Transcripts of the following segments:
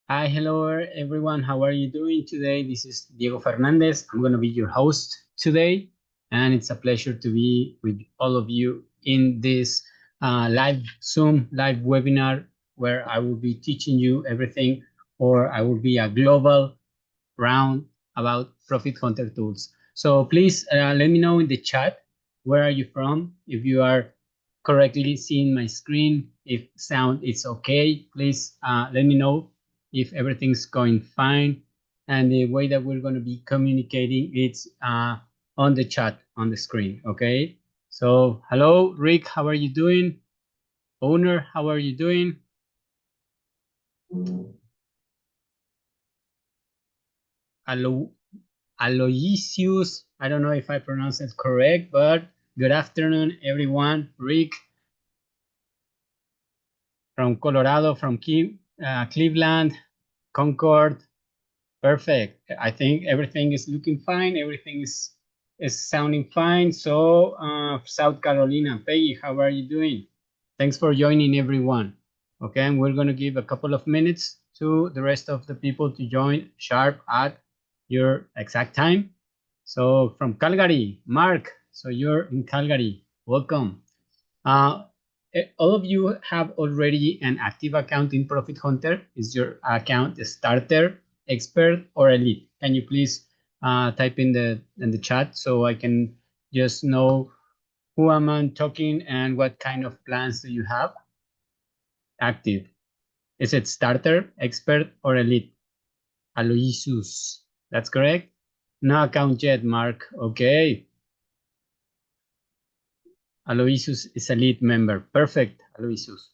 Hi, hello everyone. How are you doing today? This is Diego Fernandez. I'm going to be your host today, and it's a pleasure to be with all of you in this live Zoom live webinar where I will be teaching you everything, or I will be a global round about Profit Hunter tools. So please let me know in the chat where are you from, if you are correctly seeing my screen, if sound is okay. Please let me know if everything's going fine. And the way that we're going to be communicating, it's on the chat on the screen. Okay. So hello, Rick. How are you doing? Owner, how are you doing? Hello, Aloysius. I don't know if I pronounced it correct, but good afternoon, everyone. Rick from Colorado, from Cleveland, Concord. Perfect. I think everything is looking fine. Everything is sounding fine. So, South Carolina, Peggy, how are you doing? Thanks for joining, everyone. Okay, and we're going to give a couple of minutes to the rest of the people to join sharp at your exact time. So from Calgary, Mark, so you're in Calgary. Welcome. Uh, all of you have already an active account in Profit Hunter. Is your account a starter, expert, or elite? Can you please type in the chat so I can just know who am I talking and what kind of plans do you have active? Is it starter, expert, or elite? Aloysius. That's correct? No account yet, Mark. Okay. Aloysius is a lead member. Perfect, Aloysius.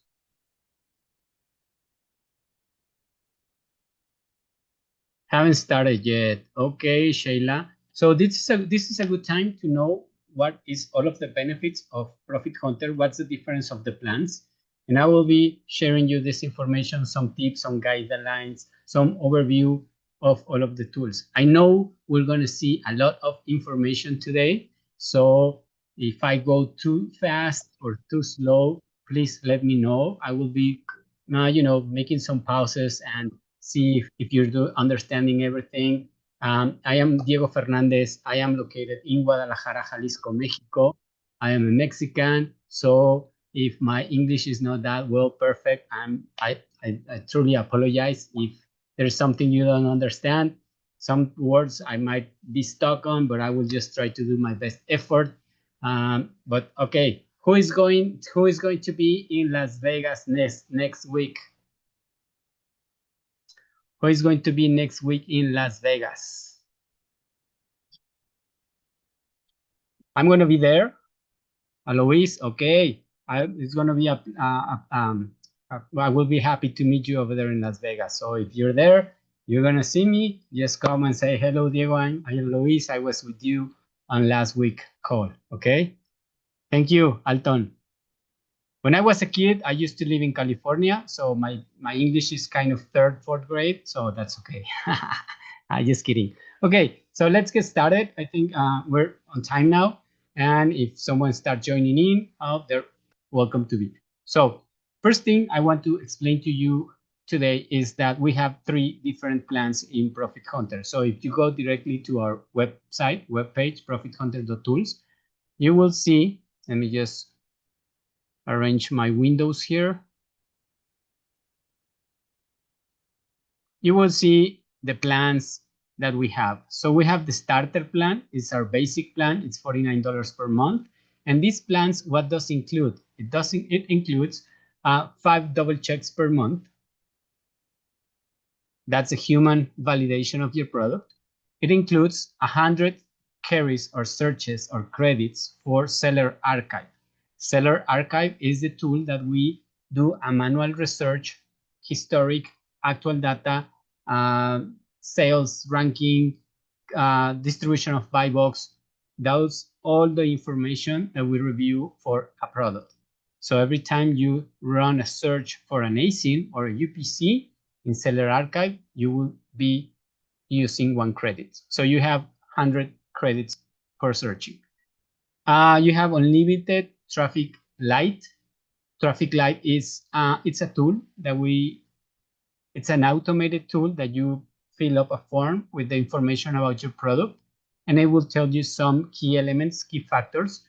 Haven't started yet. Okay, Sheila. So this is a good time to know what is all of the benefits of Profit Hunter. What's the difference of the plans? And I will be sharing you this information, some tips, some guidelines, some overview of all of the tools. I know we're going to see a lot of information today. So if I go too fast or too slow, please let me know. I will be, making some pauses and see if you're understanding everything. I am Diego Fernandez. I am located in Guadalajara, Jalisco, Mexico. I am a Mexican, so if my English is not that well perfect, I truly apologize if there's something you don't understand. Some words I might be stuck on, but I will just try to do my best effort. But okay, who is going to be in Las Vegas next week? Who is going to be next week in Las Vegas? I'm going to be there. Alois, okay. It's going to be I will be happy to meet you over there in Las Vegas. So if you're there, you're going to see me. Just come and say, hello, Diego. I'm Luis. I was with you on last week call. Okay. Thank you, Alton. When I was a kid, I used to live in California, so my English is kind of third, fourth grade, so that's okay. I'm just kidding. Okay, so let's get started. I think we're on time now, and if someone starts joining in, they're welcome to be. So first thing I want to explain to you today is that we have 3 different plans in Profit Hunter. So if you go directly to our webpage, profithunter.tools, you will see, let me just arrange my windows here. You will see the plans that we have. So we have the starter plan. It's our basic plan. It's $49 per month. And these plans, what does include? It includes 5 double checks per month. That's a human validation of your product. It includes 100 queries or searches or credits for Seller Archive. Seller Archive is the tool that we do a manual research, historic, actual data, sales ranking, distribution of buy box. Those all the information that we review for a product. So every time you run a search for an ASIN or a UPC in Seller Archive, you will be using 1 credit. So you have 100 credits for searching. You have unlimited Traffic Light. Traffic Light is it's a tool that we It's an automated tool that you fill up a form with the information about your product, and it will tell you some key elements, key factors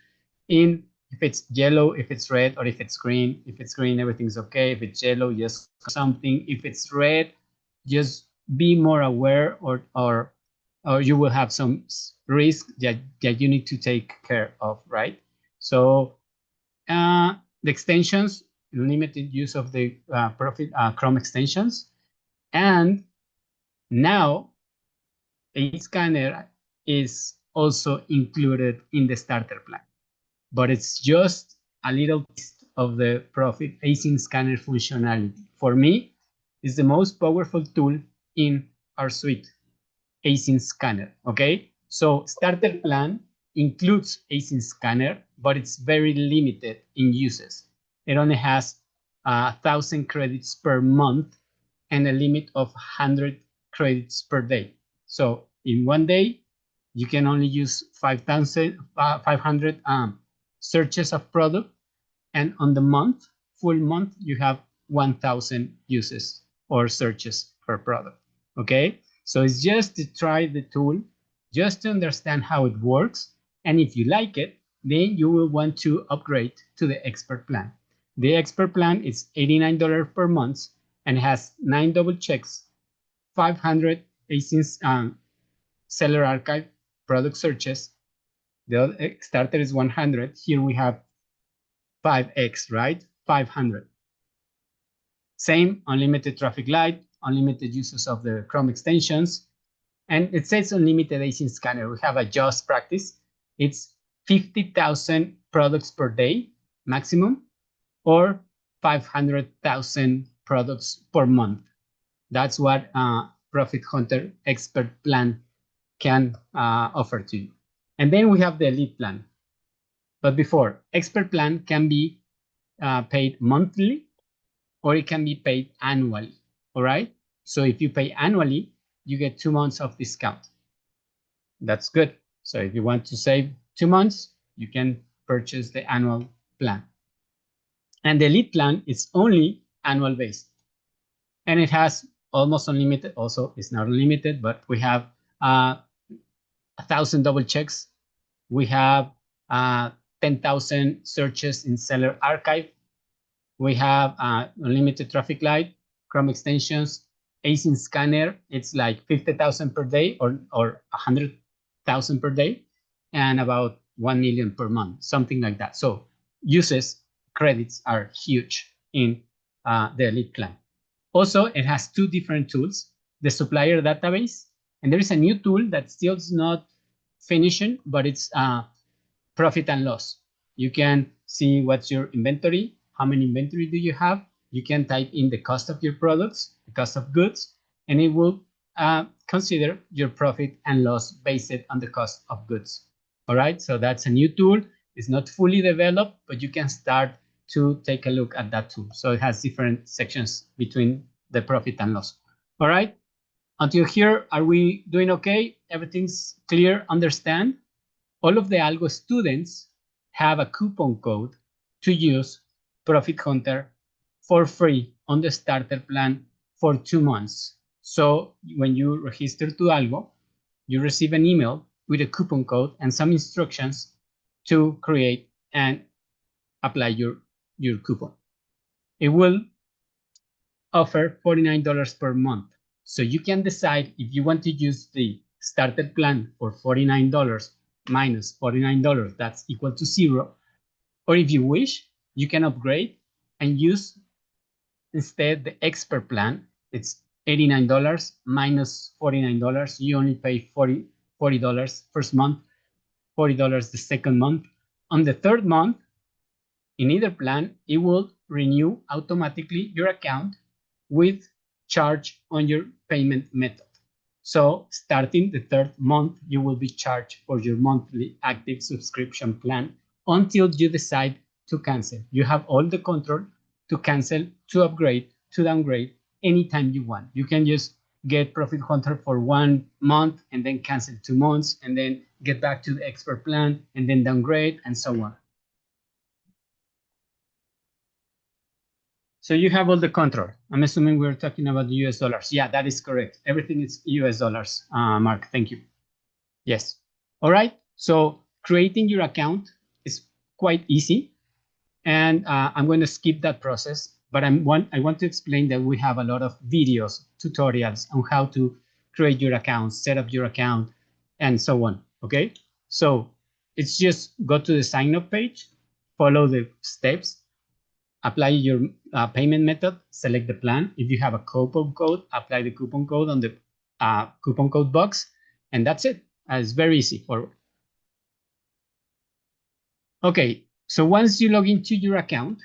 in if it's yellow, if it's red, or if it's green. If it's green, everything's okay. If it's yellow, just something. If it's red, just be more aware, or you will have some risk that you need to take care of, right? So the extensions, limited use of the Chrome extensions, and now Asinscanner is also included in the starter plan, but it's just a little piece of the Profit Asinscanner functionality. For me, it's the most powerful tool in our suite, Asinscanner. Okay, so starter plan includes Asinscanner, but it's very limited in uses. It only has 1,000 credits per month and a limit of 100 credits per day. So in one day, you can only use 500 searches of product, and on the month, full month, you have 1,000 uses or searches per product. Okay, so it's just to try the tool, just to understand how it works, and if you like it, then you will want to upgrade to the expert plan. The expert plan is $89 per month and has 9 double checks, 500 ASINs seller archive product searches. The starter is 100. Here we have 5x, right? 500. Same, unlimited traffic light, unlimited uses of the Chrome extensions, and it says unlimited Asinscanner. We have a just practice. It's 50,000 products per day maximum, or 500,000 products per month. That's what ProfitHunter Expert Plan can offer to you. And then we have the Elite Plan. But before, Expert Plan can be paid monthly, or it can be paid annually. All right. So if you pay annually, you get 2 months of discount. That's good. So if you want to save 2 months, you can purchase the annual plan. And the Elite plan is only annual based. And it has almost unlimited. Also, it's not unlimited, but we have 1,000 double checks. We have 10,000 searches in seller archive. We have unlimited traffic light, Chrome extensions, Asinscanner. It's like 50,000 per day, or 100,000 per day, and about 1 million per month, something like that. So uses, credits are huge in the Elite plan. Also, it has 2 different tools, the supplier database, and there is a new tool that still is not finishing, but it's profit and loss. You can see what's your inventory, how many inventory do you have. You can type in the cost of your products, the cost of goods, and it will consider your profit and loss based on the cost of goods. All right, so that's a new tool. It's not fully developed, but you can start to take a look at that tool. So it has different sections between the profit and loss. All right, until here, are we doing okay? Everything's clear, understand? All of the Algo students have a coupon code to use ProfitHunter for free on the starter plan for 2 months. So when you register to Algo, you receive an email with a coupon code and some instructions to create and apply your coupon. It will offer $49 per month. So you can decide if you want to use the starter plan for $49 minus $49, that's equal to 0. Or if you wish, you can upgrade and use instead the expert plan. It's $89 minus $49. You only pay $40 first month, $40 the second month. On the third month, in either plan, it will renew automatically your account with charge on your payment method. So starting the third month, you will be charged for your monthly active subscription plan until you decide to cancel. You have all the control to cancel, to upgrade, to downgrade anytime you want. You can just get ProfitHunter for 1 month and then cancel 2 months and then get back to the expert plan and then downgrade and so on. So you have all the control. I'm assuming we're talking about the US dollars. Yeah, that is correct. Everything is US dollars, Mark. Thank you. Yes. All right. So creating your account is quite easy. And I'm going to skip that process. But I want to explain that we have a lot of videos, tutorials on how to create your account, set up your account, and so on. Okay. So it's just go to the sign up page, follow the steps, apply your payment method, select the plan. If you have a coupon code, apply the coupon code on the coupon code box, and that's it. It's very easy. Okay, so once you log into your account,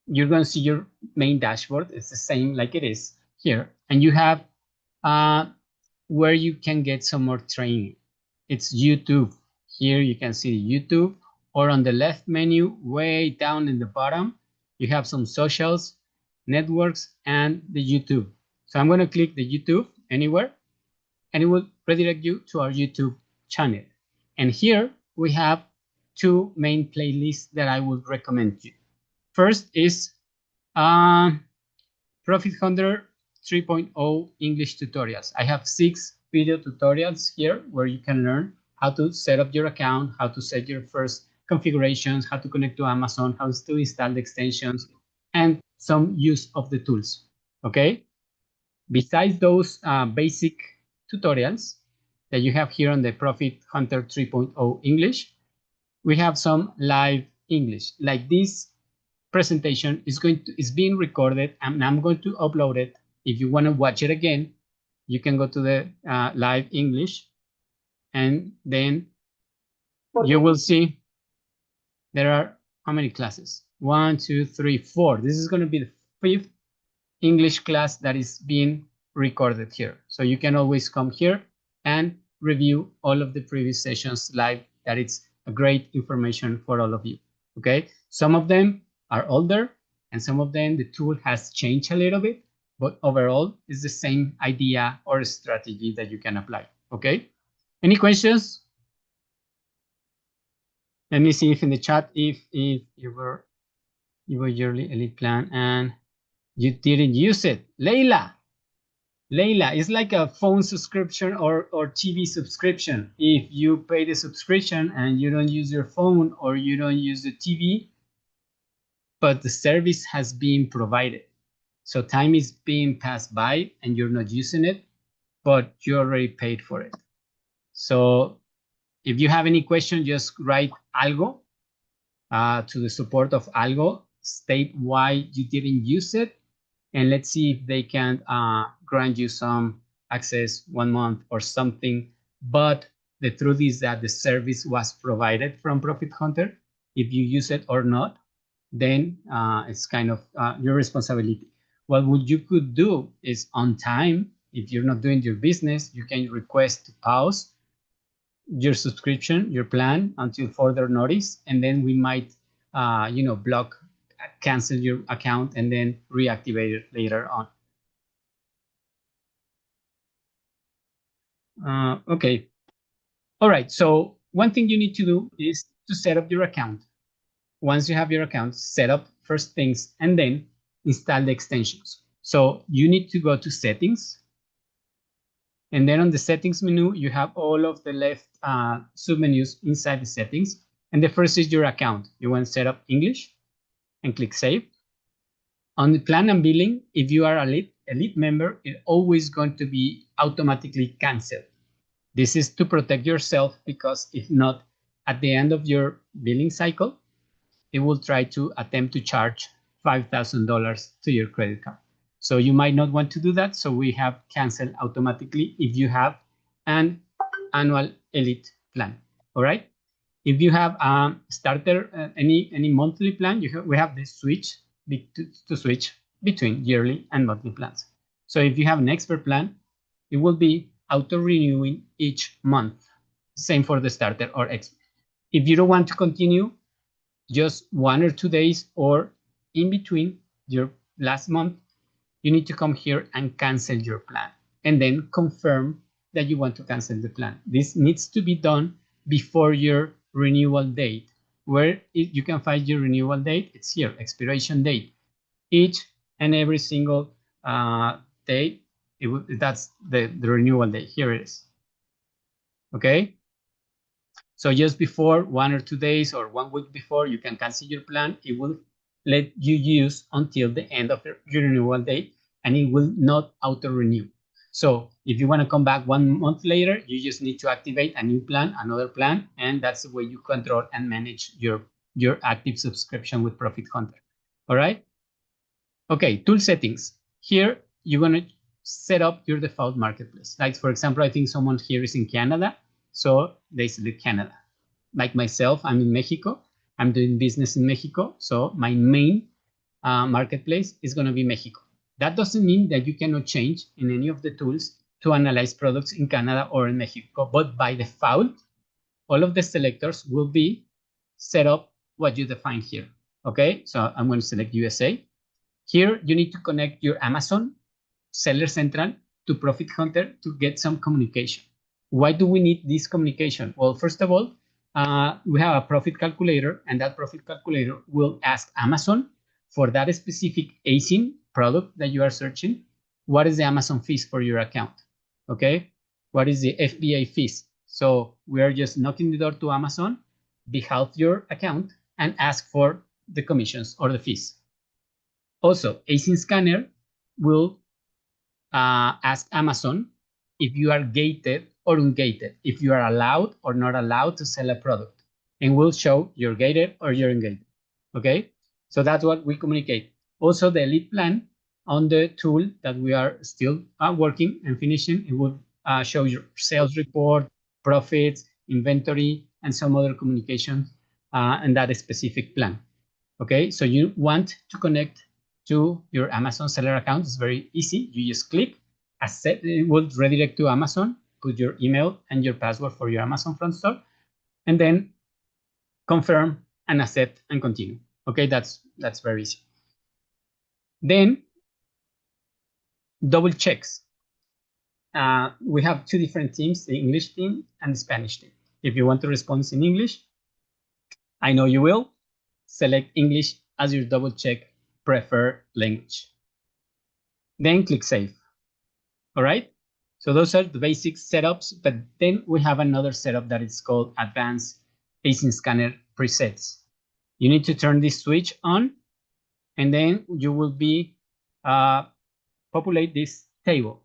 you're going to see your main dashboard. It's the same like it is here, and you have where you can get some more training. It's YouTube. Here you can see YouTube, or on the left menu, way down in the bottom, you have some socials, networks, and the YouTube. So I'm going to click the YouTube anywhere, and it will redirect you to our YouTube channel. And here we have two main playlists that I would recommend you. First is ProfitHunter 3.0 English tutorials. I have 6 video tutorials here where you can learn how to set up your account, how to set your first configurations, how to connect to Amazon, how to install the extensions, and some use of the tools. Okay. Besides those basic tutorials that you have here on the ProfitHunter 3.0 English, we have some live English. Like this presentation is being recorded, and I'm going to upload it. If you want to watch it again, you can go to the live English, and then you will see there are how many classes? 1, 2, 3, 4. This is going to be the 5th English class that is being recorded here. So you can always come here and review all of the previous sessions live. That it's a great information for all of you. Okay, some of them are older, and some of them the tool has changed a little bit, but overall it's the same idea or strategy that you can apply. Okay, any questions? Let me see if in the chat if you were yearly elite plan and you didn't use it. Leila, it's like a phone subscription or TV subscription. If you pay the subscription and you don't use your phone or you don't use the TV, but the service has been provided. So time is being passed by and you're not using it, but you already paid for it. So if you have any question, just write algo to the support of algo, state why you didn't use it, and let's see if they can grant you some access 1 month or something. But the truth is that the service was provided from ProfitHunter. If you use it or not, then it's kind of your responsibility. What you could do is on time, if you're not doing your business, you can request to pause your subscription, your plan until further notice, and then we might, block, cancel your account, and then reactivate it later on. Okay. All right. So one thing you need to do is to set up your account. Once you have your account set up, first things, and then install the extensions. So you need to go to settings. And then on the settings menu, you have all of the left submenus inside the settings. And the first is your account. You want to set up English and click Save. On the plan and billing, if you are an elite member, it's always going to be automatically canceled. This is to protect yourself, because if not, at the end of your billing cycle, it will try to attempt to charge $5,000 to your credit card. So you might not want to do that. So we have canceled automatically if you have an annual elite plan. All right. If you have starter any monthly plan, we have this switch to switch between yearly and monthly plans. So if you have an expert plan, it will be auto renewing each month. Same for the starter or expert. If you don't want to continue, just 1 or 2 days or in between your last month, you need to come here and cancel your plan and then confirm that you want to cancel the plan. This needs to be done before your renewal date. Where you can find your renewal date, it's here, expiration date. each and every single day. That's the renewal day. Here it is. Okay. So just before 1 or 2 days or 1 week before, you can cancel your plan. It will let you use until the end of your renewal date, and it will not auto renew. So if you want to come back 1 month later, you just need to activate a new plan, another plan, and that's the way you control and manage your active subscription with ProfitHunter. All right. Okay, tool settings. Here, you're going to set up your default marketplace. Like, for example, I think someone here is in Canada, so they select Canada. Like myself, I'm in Mexico. I'm doing business in Mexico, so my main marketplace is going to be Mexico. That doesn't mean that you cannot change in any of the tools to analyze products in Canada or in Mexico, but by default, all of the selectors will be set up what you define here. Okay, so I'm going to select USA. Here, you need to connect your Amazon Seller Central to ProfitHunter to get some communication. Why do we need this communication? Well, first of all, we have a profit calculator, and that profit calculator will ask Amazon for that specific ASIN product that you are searching. What is the Amazon fees for your account? Okay, what is the FBA fees? So we are just knocking the door to Amazon, behalf your account, and ask for the commissions or the fees. Also, Asinscanner will ask Amazon if you are gated or ungated, if you are allowed or not allowed to sell a product, and will show you're gated or you're ungated. Okay, so that's what we communicate. Also, the elite plan on the tool that we are still working and finishing, it will show your sales report, profits, inventory, and some other communication and that specific plan. Okay, so you want to connect to your Amazon seller account. It's very easy. You just click, accept, it will redirect to Amazon, put your email and your password for your Amazon front store, and then confirm and accept and continue. Okay, that's very easy. Then double checks. We have two different teams, the English team and the Spanish team. If you want to respond in English, I know you will, select English as your double check preferred language. Then click Save. All right. So those are the basic setups, but then we have another setup that is called Advanced Asinscanner Presets. You need to turn this switch on, and then you will be populate this table,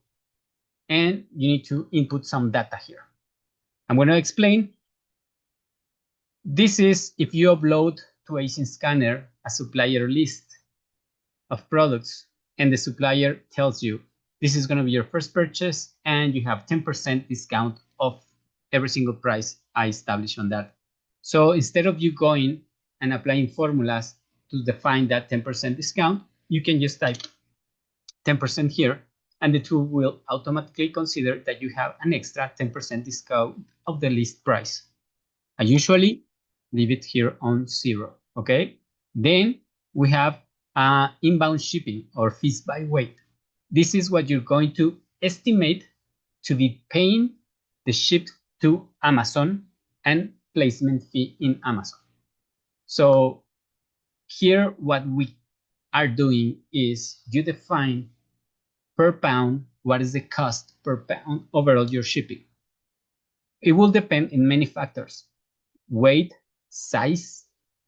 and you need to input some data here. I'm going to explain. This is if you upload to Asinscanner a supplier list of products, and the supplier tells you this is going to be your first purchase, and you have 10% discount of every single price I established on that. So instead of you going and applying formulas to define that 10% discount, you can just type 10% here, and the tool will automatically consider that you have an extra 10% discount of the list price. I usually leave it here on 0. Okay. Then we have inbound shipping or fees by weight. This is what you're going to estimate to be paying the ship to Amazon and placement fee in Amazon. So here what we are doing is you define per pound what is the cost per pound overall you're shipping. It will depend in many factors: weight, size,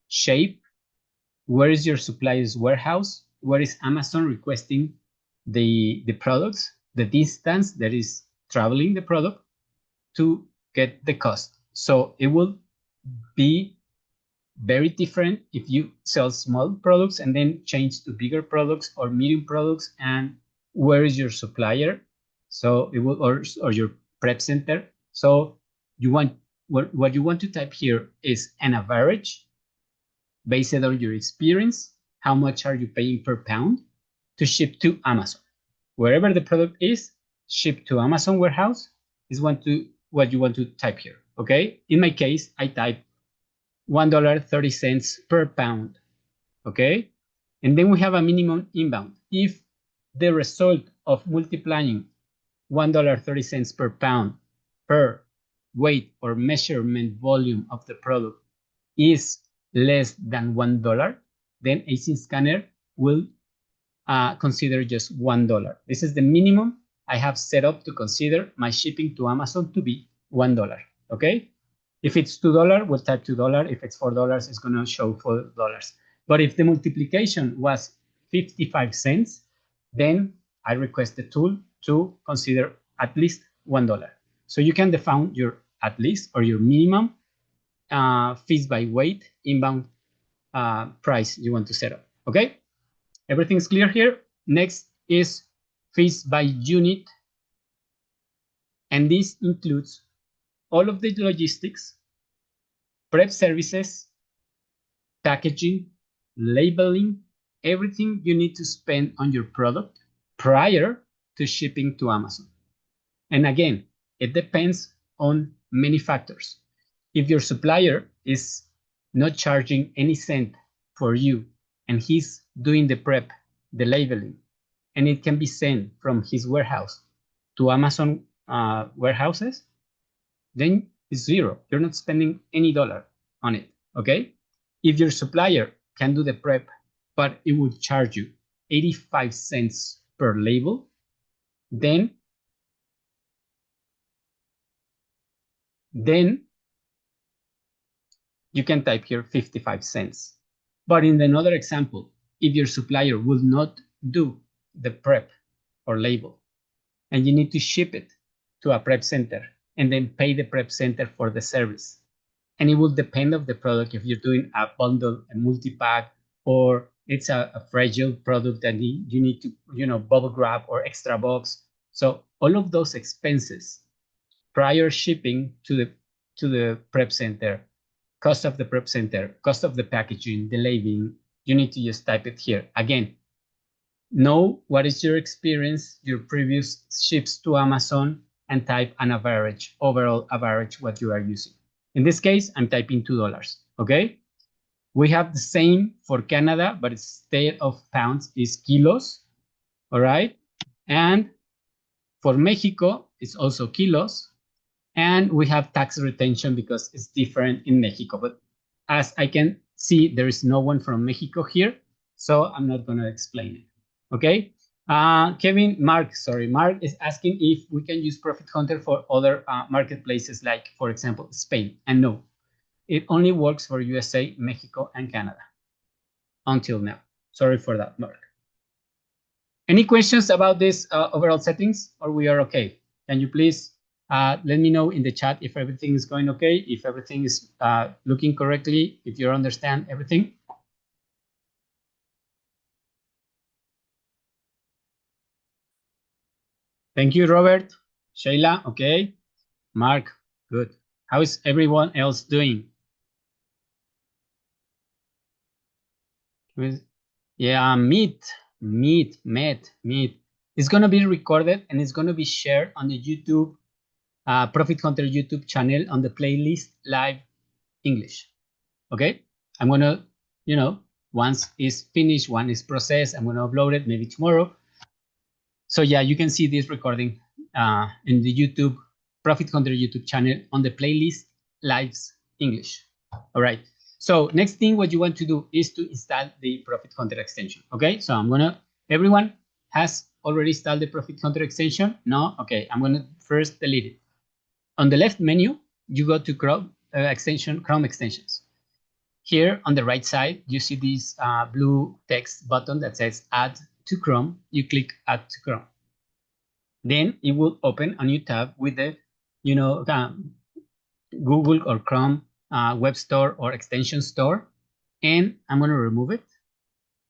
shape, where is your supplier's warehouse, where is Amazon requesting the products, the distance that is traveling the product to get the cost. So it will be very different if you sell small products and then change to bigger products or medium products, and where is your supplier. So it will, or your prep center. So you want, what you want to type here is an average based on your experience. How much are you paying per pound to ship to Amazon? Wherever the product is, ship to Amazon warehouse is what you want to type here. Okay. In my case, I type $1.30 per pound. Okay. And then we have a minimum inbound. If the result of multiplying $1.30 per pound per weight or measurement volume of the product is less than $1, then Asinscanner will consider just $1. This is the minimum I have set up to consider my shipping to Amazon to be $1. Okay? If it's $2, we'll type $2. If it's $4, it's going to show $4. But if the multiplication was 55 cents, then I request the tool to consider at least $1. So you can define your at least or your minimum fees by weight inbound price you want to set up. Okay? Everything's clear here. Next is fees by unit. And this includes all of the logistics, prep services, packaging, labeling, everything you need to spend on your product prior to shipping to Amazon. And again, it depends on many factors. If your supplier is not charging any cent for you and he's doing the prep, the labeling, and it can be sent from his warehouse to Amazon warehouses, then it's zero. You're not spending any dollar on it, okay? If your supplier can do the prep, but it would charge you 85 cents per label, then you can type here 55 cents. But in another example, if your supplier will not do the prep or label, and you need to ship it to a prep center and then pay the prep center for the service, and it will depend on the product if you're doing a bundle, a multi-pack, or it's a fragile product that you need to, bubble wrap or extra box. So all of those expenses prior shipping to the prep center, cost of the prep center, cost of the packaging, the labeling, you need to just type it here. Again, know what is your experience, your previous ships to Amazon, and type an average, overall average, what you are using. In this case, I'm typing $2, okay? We have the same for Canada, but instead of pounds is kilos, all right? And for Mexico, it's also kilos. And we have tax retention because it's different in Mexico. But as I can see, there is no one from Mexico here, so I'm not going to explain it. Okay? Mark is asking if we can use ProfitHunter for other marketplaces like, for example, Spain. And no, it only works for USA, Mexico, and Canada until now. Sorry for that, Mark. Any questions about this overall settings, or we are okay? Can you please let me know in the chat if everything is going okay, if everything is looking correctly, if you understand everything. Thank you, Robert. Sheila, okay. Mark, good. How is everyone else doing? Yeah, meet. It's going to be recorded and it's going to be shared on the YouTube, ProfitHunter YouTube channel on the playlist Live English. Okay? I'm going to, once it's finished, one is processed, I'm going to upload it maybe tomorrow. So yeah, you can see this recording in the YouTube, ProfitHunter YouTube channel on the playlist Lives English. All right. So next thing, what you want to do is to install the ProfitHunter extension. Okay. So everyone has already installed the ProfitHunter extension? No? Okay. I'm going to first delete it. On the left menu, you go to Chrome extensions. Here on the right side, you see this blue text button that says Add to Chrome. You click Add to Chrome. Then it will open a new tab with the, Google or Chrome web store or extension store. And I'm going to remove it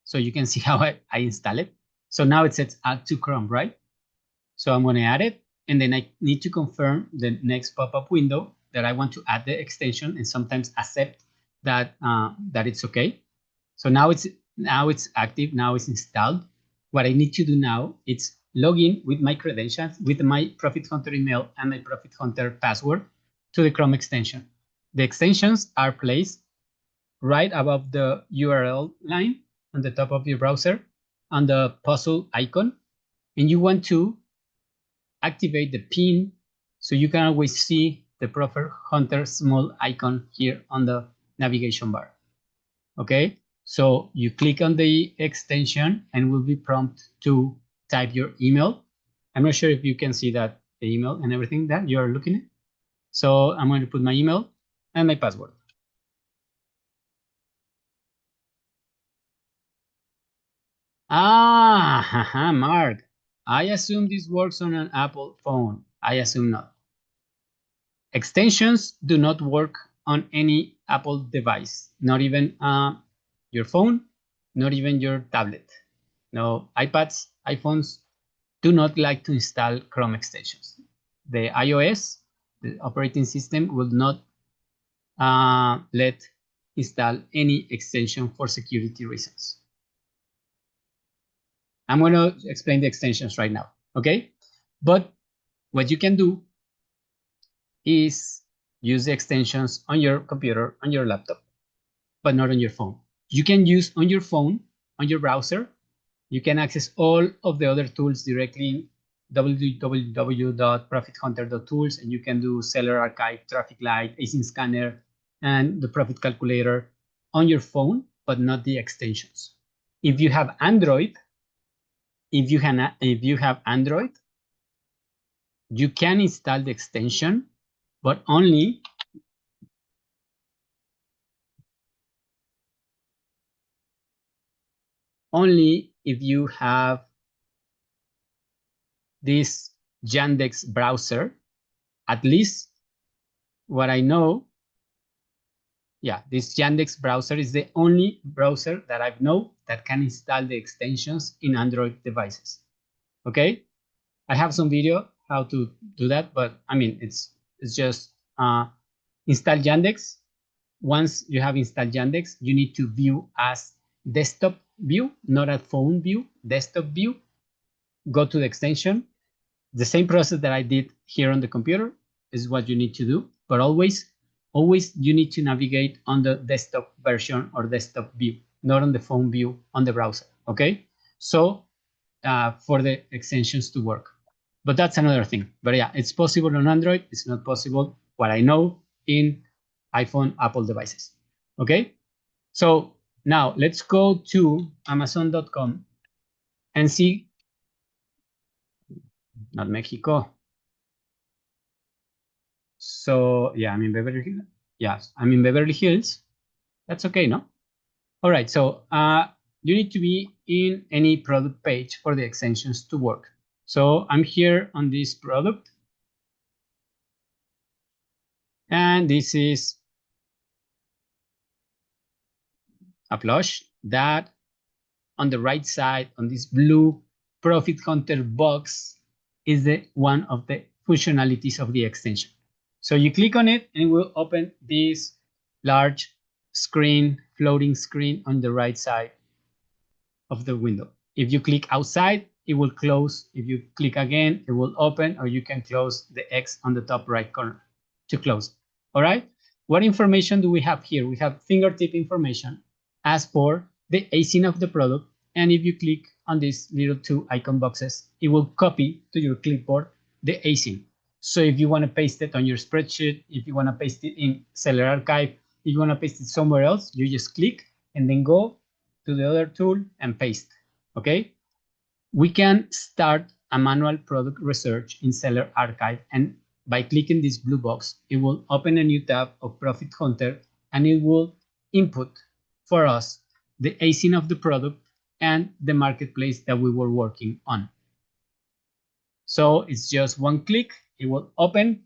so you can see how I install it. So now it says Add to Chrome, right? So I'm going to add it. And then I need to confirm the next pop-up window that I want to add the extension and sometimes accept that it's okay. So now it's active, now it's installed. What I need to do now is log in with my credentials, with my ProfitHunter email and my ProfitHunter password to the Chrome extension. The extensions are placed right above the URL line on the top of your browser on the puzzle icon. And you want to activate the pin so you can always see the ProfitHunter small icon here on the navigation bar. Okay, So you click on the extension and will be prompted to type your email. I'm not sure if you can see that the email and everything that you're looking at. So I'm going to put my email and my password. Ah, Mark, I assume this works on an Apple phone. I assume not. Extensions do not work on any Apple device, not even your phone, not even your tablet. No, iPads, iPhones do not like to install Chrome extensions. The iOS, the operating system, will not let install any extension for security reasons. I'm going to explain the extensions right now, okay? But what you can do is use the extensions on your computer, on your laptop, but not on your phone. You can use on your phone, on your browser. You can access all of the other tools directly in www.profithunter.tools, and you can do seller archive, traffic light, Asinscanner, and the profit calculator on your phone, but not the extensions. If you have Android, if you have Android, you can install the extension, but only if you have this Yandex browser. At least what I know, yeah, this Yandex browser is the only browser that I know that can install the extensions in Android devices. Okay, I have some video how to do that, but I mean it's just install Yandex. Once you have installed Yandex, you need to view as desktop view, not a phone view, desktop view. Go to the extension. The same process that I did here on the computer is what you need to do, but always you need to navigate on the desktop version or desktop view, not on the phone view on the browser, okay? So for the extensions to work. But that's another thing. But yeah, it's possible on Android. It's not possible, what I know, in iPhone, Apple devices, okay? So now let's go to Amazon.com and see, not Mexico. So yeah, I'm in Beverly Hills. Yes, I'm in Beverly Hills. That's okay, no? All right, so you need to be in any product page for the extensions to work. So I'm here on this product. And this is a plush that on the right side, on this blue ProfitHunter box, is the one of the functionalities of the extension. So you click on it and it will open this large screen, floating screen on the right side of the window. If you click outside, it will close. If you click again, it will open, or you can close the X on the top right corner to close. All right. What information do we have here? We have fingertip information as for the async of the product. And if you click on these little two icon boxes, it will copy to your clipboard the async. So if you want to paste it on your spreadsheet, if you want to paste it in Seller Archive, if you want to paste it somewhere else, you just click and then go to the other tool and paste. Okay. We can start a manual product research in Seller Archive, and by clicking this blue box, it will open a new tab of ProfitHunter, and it will input for us the async of the product and the marketplace that we were working on. So it's just one click, it will open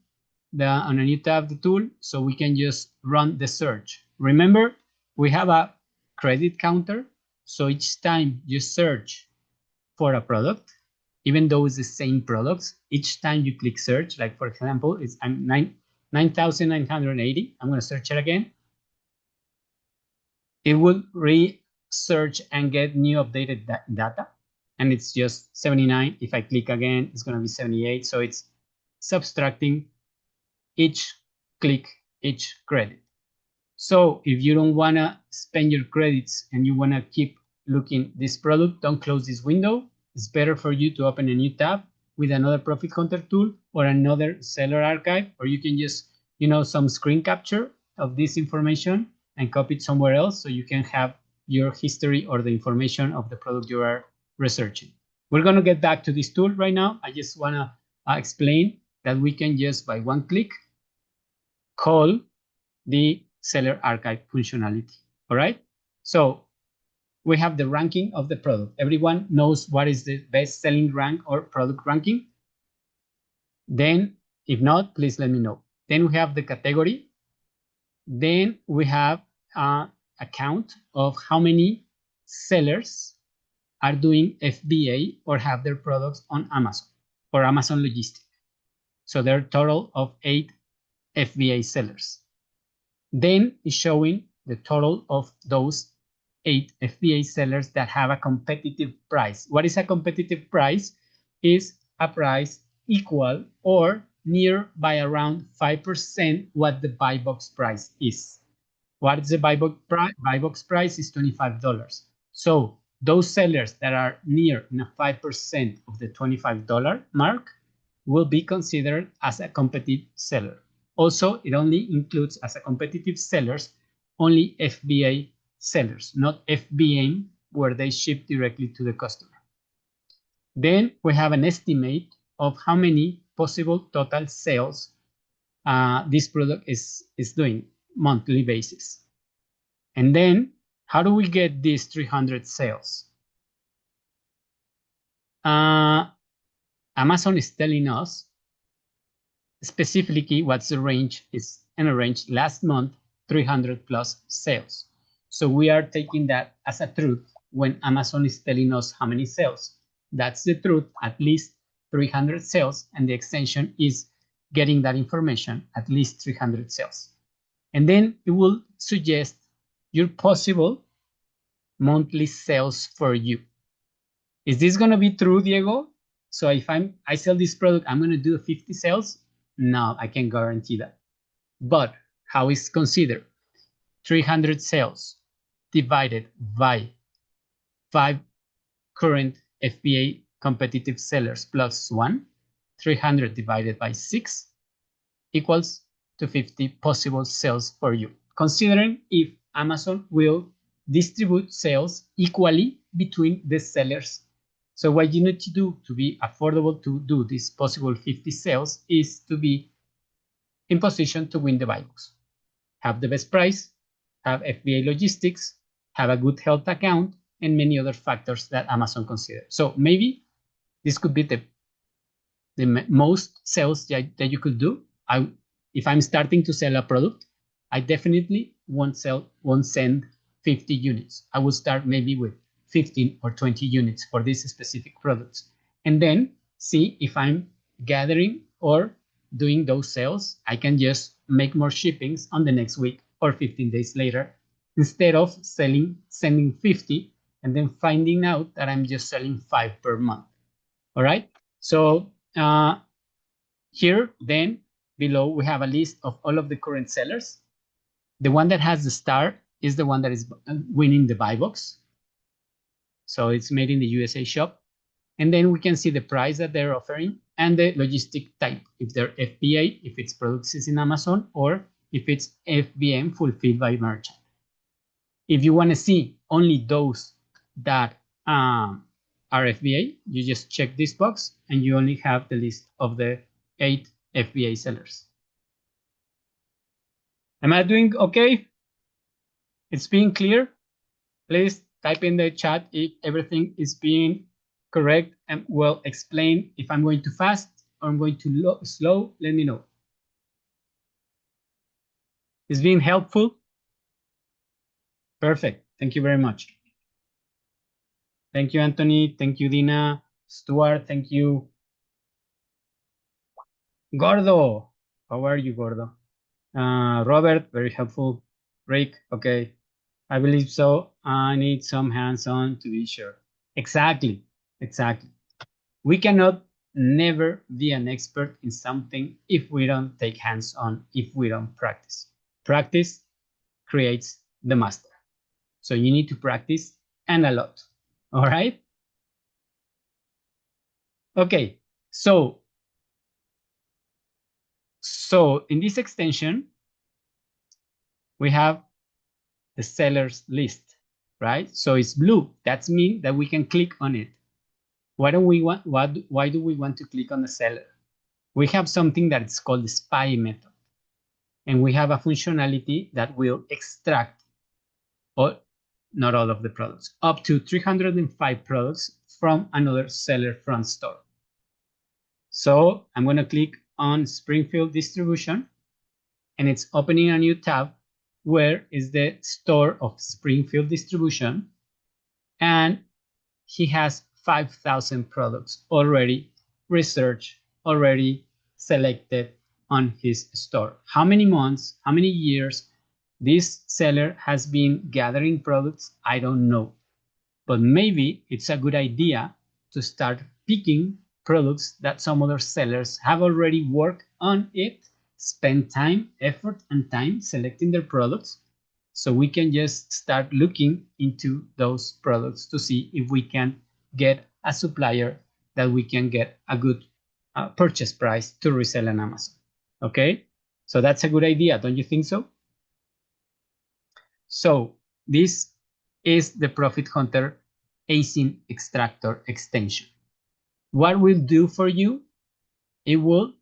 on a new tab the tool, so we can just run the search. Remember, we have a credit counter, so each time you search for a product, even though it's the same products, each time you click search, like for example, it's 9,980. I'm going to search it again. It will research and get new updated data, and it's just 79. If I click again, it's going to be 78. So it's subtracting each click, each credit. So if you don't want to spend your credits and you want to keep looking this product, don't close this window. It's better for you to open a new tab with another ProfitHunter tool or another Seller Archive, or you can just, some screen capture of this information and copy it somewhere else, so you can have your history or the information of the product you are researching. We're going to get back to this tool right now. I just want to explain that we can just, by one click, call the seller archive functionality. All right. So we have the ranking of the product. Everyone knows what is the best selling rank or product ranking. Then, if not, please let me know. Then we have the category. Then we have a count of how many sellers are doing FBA or have their products on Amazon or Amazon Logistics. So there are a total of 8 FBA sellers. Then it's showing the total of those 8 FBA sellers that have a competitive price. What is a competitive price? Is a price equal or near by around 5% what the buy box price is. What is the buy box price? Buy box price is $25. So those sellers that are near 5% of the $25 mark will be considered as a competitive seller. Also, it only includes as a competitive sellers only FBA sellers, not FBM, where they ship directly to the customer. Then we have an estimate of how many possible total sales this product is doing monthly basis. And then how do we get these 300 sales? Amazon is telling us specifically what's the range is, in a range last month 300 plus sales. So we are taking that as a truth when Amazon is telling us how many sales. That's the truth, at least 300 sales, and the extension is getting that information, at least 300 sales. And then it will suggest your possible monthly sales for you. Is this going to be true, Diego? So if I sell this product, I'm going to do 50 sales? No, I can't guarantee that. But how is considered? 300 sales divided by 5 current FBA competitive sellers plus 1, 300 divided by 6 equals to 50 possible sales for you, considering if Amazon will distribute sales equally between the sellers. So what you need to do to be affordable to do this possible 50 sales is to be in position to win the buy box. Have the best price, have FBA logistics, have a good health account, and many other factors that Amazon considers. So maybe this could be the most sales that you could do. If I'm starting to sell a product, I definitely won't send 50 units. I will start maybe with 15 or 20 units for these specific products, and then see if I'm gathering or doing those sales. I can just make more shippings on the next week or 15 days later, instead of sending 50 and then finding out that I'm just selling 5 per month. All right. So here then below we have a list of all of the current sellers. The one that has the star is the one that is winning the buy box. So it's made in the USA shop. And then we can see the price that they're offering and the logistic type, if they're FBA, if it's products in Amazon, or if it's FBM fulfilled by merchant. If you want to see only those that are FBA, you just check this box and you only have the list of the 8 FBA sellers. Am I doing okay? It's being clear? Please type in the chat if everything is being correct and well explained. If I'm going too fast or I'm going too slow, let me know. Is being helpful? Perfect. Thank you very much. Thank you, Anthony. Thank you, Dina. Stuart, thank you. Gordo, how are you, Gordo? Robert, very helpful. Rick, okay. I believe so. I need some hands-on to be sure. Exactly. We cannot never be an expert in something if we don't take hands-on, if we don't practice. Practice creates the master. So you need to practice, and a lot. All right? Okay, so in this extension, we have the sellers list. right? So it's blue. That means that we can click on it. Why do we want to click on the seller? We have something that is called the spy method, and we have a functionality that will extract, or not all of the products, up to 305 products from another seller front store. So I'm going to click on Springfield distribution, and it's opening a new tab where is the store of Springfield distribution, and he has 5,000 products already researched, already selected on his store. How many months, how many years this seller has been gathering products, I don't know. But maybe it's a good idea to start picking products that some other sellers have already worked on it, spend time, effort, and time selecting their products. So we can just start looking into those products to see if we can get a supplier that we can get a good purchase price to resell on Amazon. Okay, so that's a good idea, don't you think so? So this is the ProfitHunter Asin extractor extension. What will do for you? It will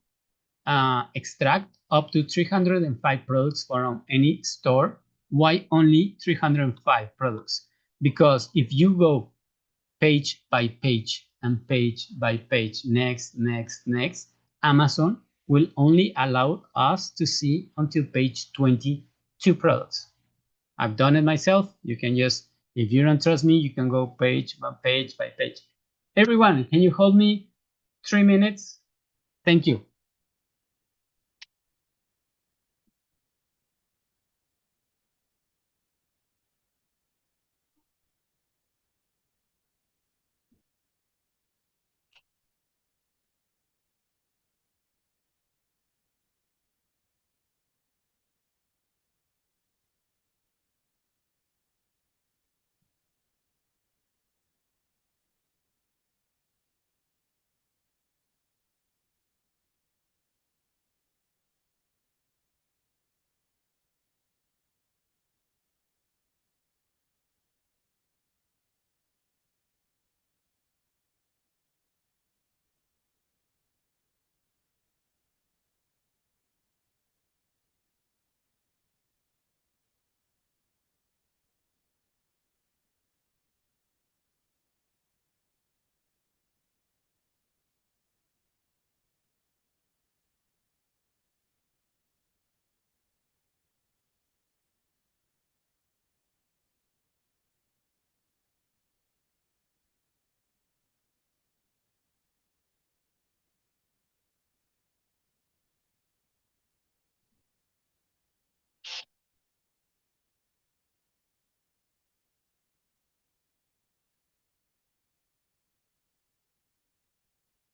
extract up to 305 products from any store. Why only 305 products? Because if you go page by page and page by page, next, Amazon will only allow us to see until page 22 products. I've done it myself. You can just, if you don't trust me, you can go page by page by page. Everyone, can you hold me 3 minutes? Thank you.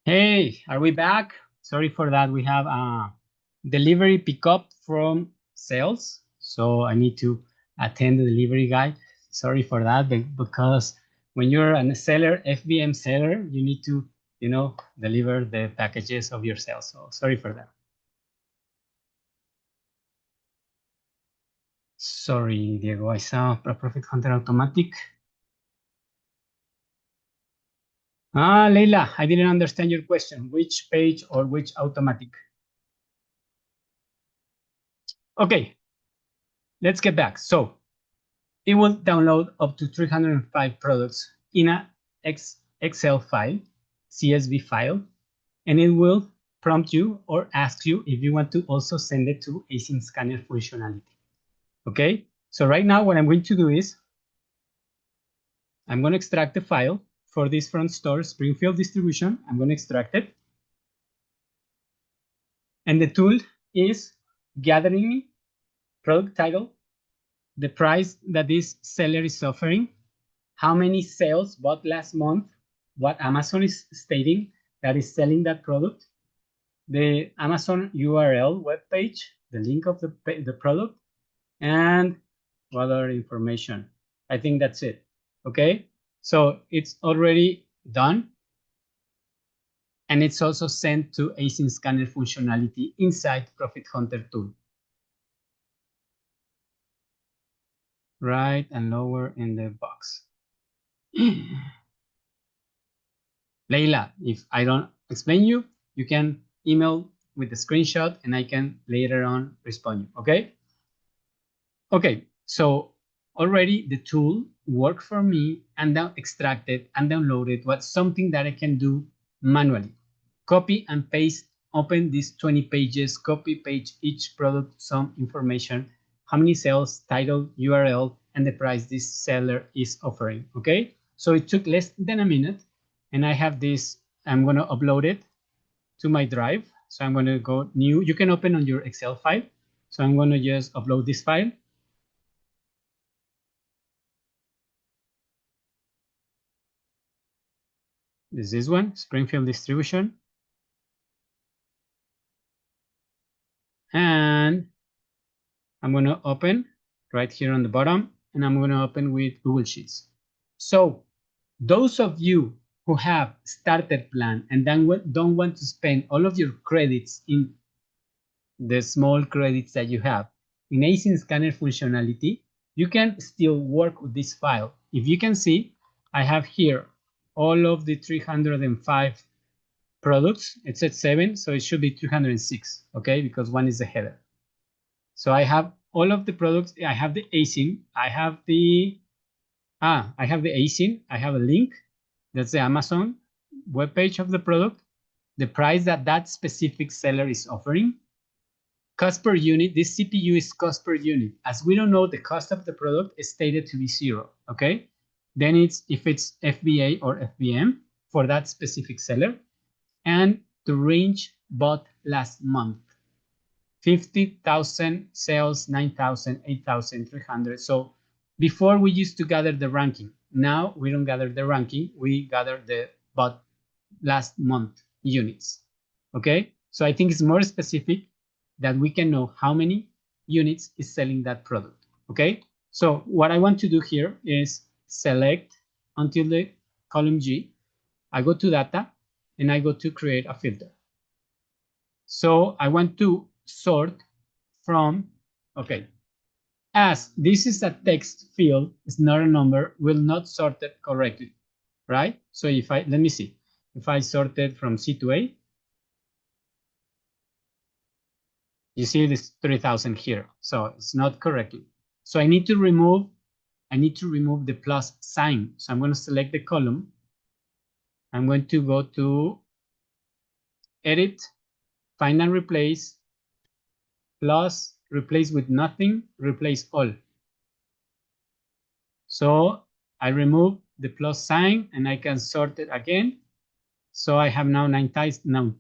Hey, are we back? Sorry for that. We have a delivery pickup from sales. So I need to attend the delivery guy. Sorry for that, because when you're a seller, FBM seller, you need to, deliver the packages of your sales. So sorry for that. Sorry, Diego, I saw a ProfitHunter automatic. Leila, I didn't understand your question. Which page or which automatic? Okay, let's get back. So it will download up to 305 products in a Excel file, CSV file, and it will prompt you or ask you if you want to also send it to Asinscanner functionality. Okay, so right now what I'm going to do is I'm going to extract the file for this front store Springfield distribution. I'm going to extract it. And the tool is gathering product title, the price that this seller is offering, how many sales bought last month, what Amazon is stating that is selling that product, the Amazon URL webpage, the link of the product, and what other information. I think that's it. Okay, so it's already done. And it's also sent to Asinscanner functionality inside ProfitHunter tool. right and lower in the box. Leila, if I don't explain you, you can email with the screenshot and I can later on respond you, okay? Okay, so already the tool worked for me and then extracted and downloaded was something that I can do manually. Copy and paste, open these 20 pages, copy page each product, some information, how many sales, title, URL, and the price this seller is offering, okay? So it took less than a minute and I have this, I'm gonna upload it to my drive. So I'm gonna go new, you can open on your Excel file. So I'm gonna just upload this file. This one, Springfield distribution. And I'm going to open right here on the bottom, and I'm going to open with Google Sheets. So those of you who have started plan and then don't want to spend all of your credits in the small credits that you have in Asinscanner functionality, you can still work with this file. If you can see, I have here all of the 305 products. It's at 7, so it should be 306, okay, because one is the header. So I have all of the products. I have the ASIN. I have the ASIN. I have a link. That's the Amazon webpage of the product. The price that that specific seller is offering. Cost per unit. This CPU is cost per unit. As we don't know the cost of the product is stated to be 0. Okay. Then it's if it's FBA or FBM for that specific seller, and the range bought last month. 50,000 sales, 9,000, 8,300. So before we used to gather the ranking. Now we don't gather the ranking. We gather the bought last month units. Okay. So I think it's more specific that we can know how many units is selling that product. Okay. So what I want to do here is select until the column G. I go to data and I go to create a filter. So I want to sort from, okay, as this is a text field, it's not a number, will not sort it correctly, right? So if I, let me see, if I sorted from C to A, you see this 3,000 here, so it's not correctly. So I need to remove the plus sign. So I'm going to select the column. I'm going to go to edit, find and replace, plus, replace with nothing, replace all. So I remove the plus sign and I can sort it again. So I have now 9,000,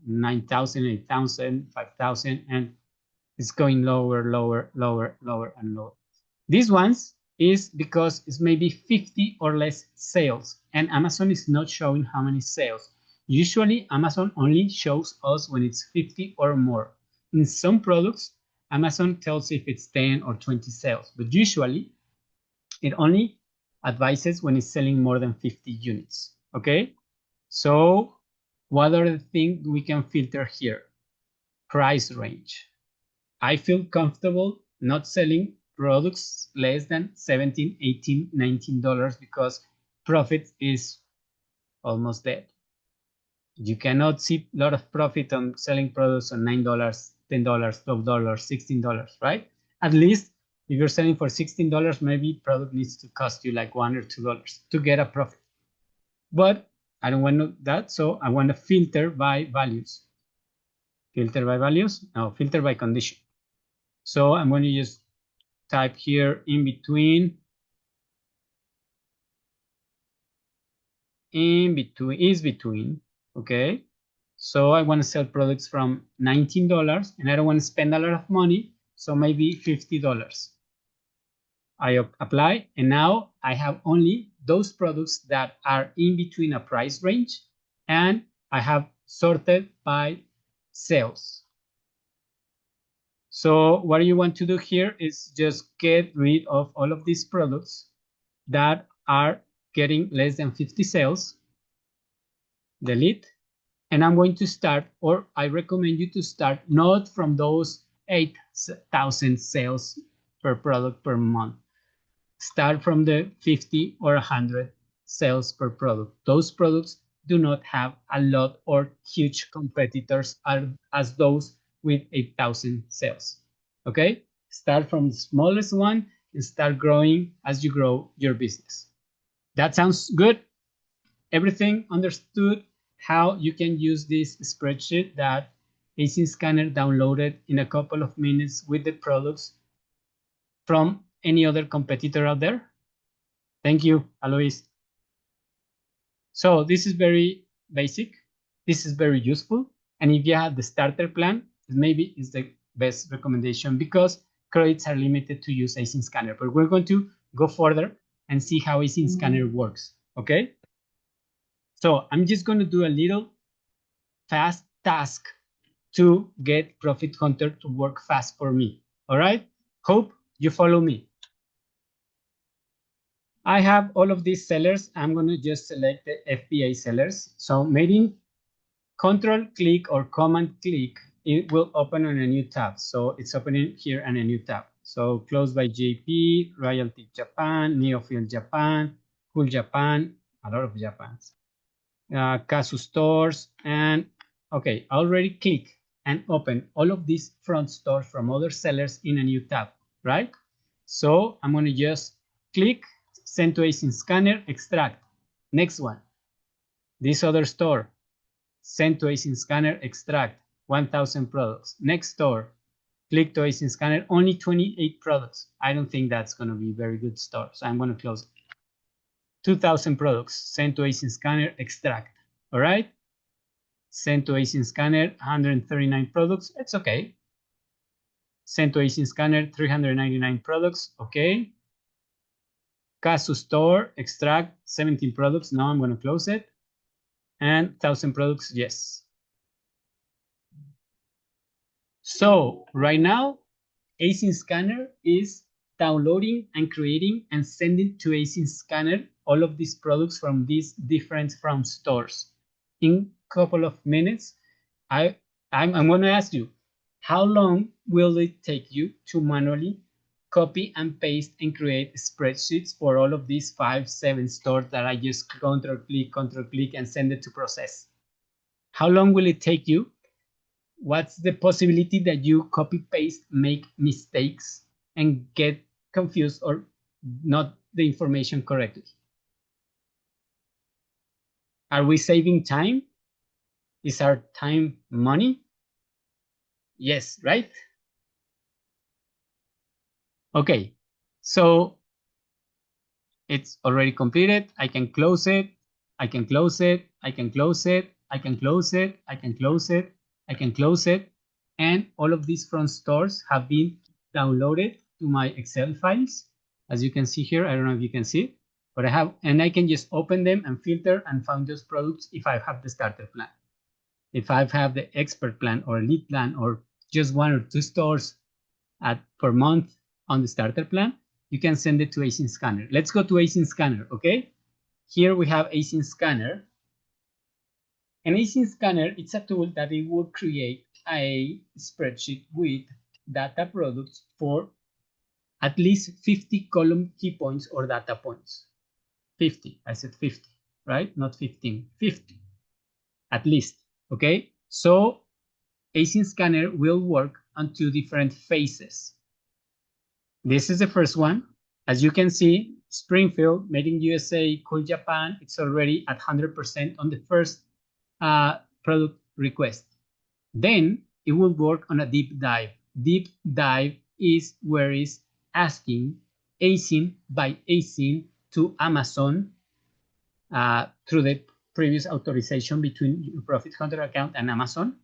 8,000, 5,000, and it's going lower, lower, lower, lower, and lower. These ones is because it's maybe 50 or less sales, and Amazon is not showing how many sales. Usually, Amazon only shows us when it's 50 or more. In some products, Amazon tells if it's 10 or 20 sales, but usually it only advises when it's selling more than 50 units, okay? So what are the things we can filter here? Price range. I feel comfortable not selling products less than $17, $18, $19 because profit is almost dead. You cannot see a lot of profit on selling products on $9, $10, $12, $16, right? At least if you're selling for $16, maybe product needs to cost you like $1 or $2 to get a profit. But I don't want that, so I want to filter by values. Filter by values? No, filter by condition. So I'm going to just type here in between, is between, okay? So I want to sell products from $19 and I don't want to spend a lot of money, so maybe $50. I apply, and now I have only those products that are in between a price range, and I have sorted by sales. So what you want to do here is just get rid of all of these products that are getting less than 50 sales, delete, and I'm going to start, or I recommend you to start not from those 8,000 sales per product per month. start from the 50 or 100 sales per product. Those products do not have a lot or huge competitors as those with 8,000 sales. Okay, start from the smallest one and start growing as you grow your business. That sounds good. Everything understood how you can use this spreadsheet that Asinscanner downloaded in a couple of minutes with the products from any other competitor out there? Thank you, Alois. So this is very basic. This is very useful. And if you have the starter plan, maybe it's the best recommendation because credits are limited to use Asinscanner. But we're going to go further and see how Asinscanner works. Okay? So I'm just going to do a little fast task to get ProfitHunter to work fast for me. All right? Hope you follow me. I have all of these sellers. I'm going to just select the FBA sellers. So maybe Control click or Command click, it will open on a new tab. So it's opening here on a new tab. So closed by JP, Royalty Japan, Neofield Japan, Cool Japan, a lot of Japans, Kasu stores, and okay, I already click and open all of these front stores from other sellers in a new tab, right? So I'm going to just click, send to Asinscanner, extract. Next one, this other store, send to Asinscanner, extract 1,000 products. Next store, click to Asinscanner, only 28 products. I don't think that's going to be a very good store, so I'm going to close it. 2,000 products, send to Asinscanner, extract. All right? Send to Asinscanner, 139 products. It's okay. Send to Asinscanner, 399 products. Okay. Kasu store, extract 17 products. Now I'm going to close it. And 1,000 products, yes. So right now, Asinscanner is downloading and creating and sending to Asinscanner all of these products from these different from stores. In a couple of minutes, I'm going to ask you, how long will it take you to manually copy and paste and create spreadsheets for all of these 5-7 stores that I just control click, and send it to process? How long will it take you? What's the possibility that you copy paste, make mistakes, and get confused or not the information correctly? Are we saving time? Is our time money? Yes, right? Okay, so it's already completed. I can close it. I can close it. I can close it. I can close it. I can close it. I can close it. And all of these front stores have been downloaded to my Excel files. As you can see here, I don't know if you can see, but I have, and I can just open them and filter and find those products if I have the starter plan. If I have the expert plan or lead plan or just 1 or 2 stores per month on the starter plan, you can send it to Asinscanner. Let's go to Asinscanner, okay? Here we have Asinscanner. And Asinscanner, it's a tool that it will create a spreadsheet with data products for at least 50 column key points or data points. 50, I said 50, right? Not 15, 50, at least, okay? So Asinscanner will work on 2 different phases. This is the first one. As you can see, Springfield, made in USA, Cool Japan, it's already at 100% on the first product request. Then it will work on a deep dive. Deep dive is where it's asking ASIN by ASIN to Amazon through the previous authorization between your ProfitHunter account and Amazon.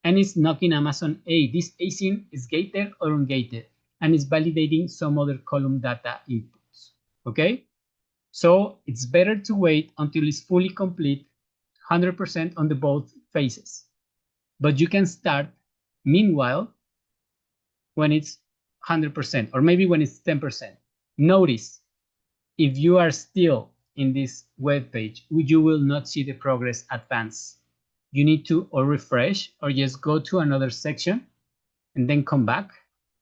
And it's knocking Amazon, hey, this ASIN is gated or ungated, and it's validating some other column data inputs, okay? So it's better to wait until it's fully complete, 100% on the both phases. But you can start, meanwhile, when it's 100%, or maybe when it's 10%. Notice, if you are still in this web page, you will not see the progress advance. You need to or refresh or just go to another section and then come back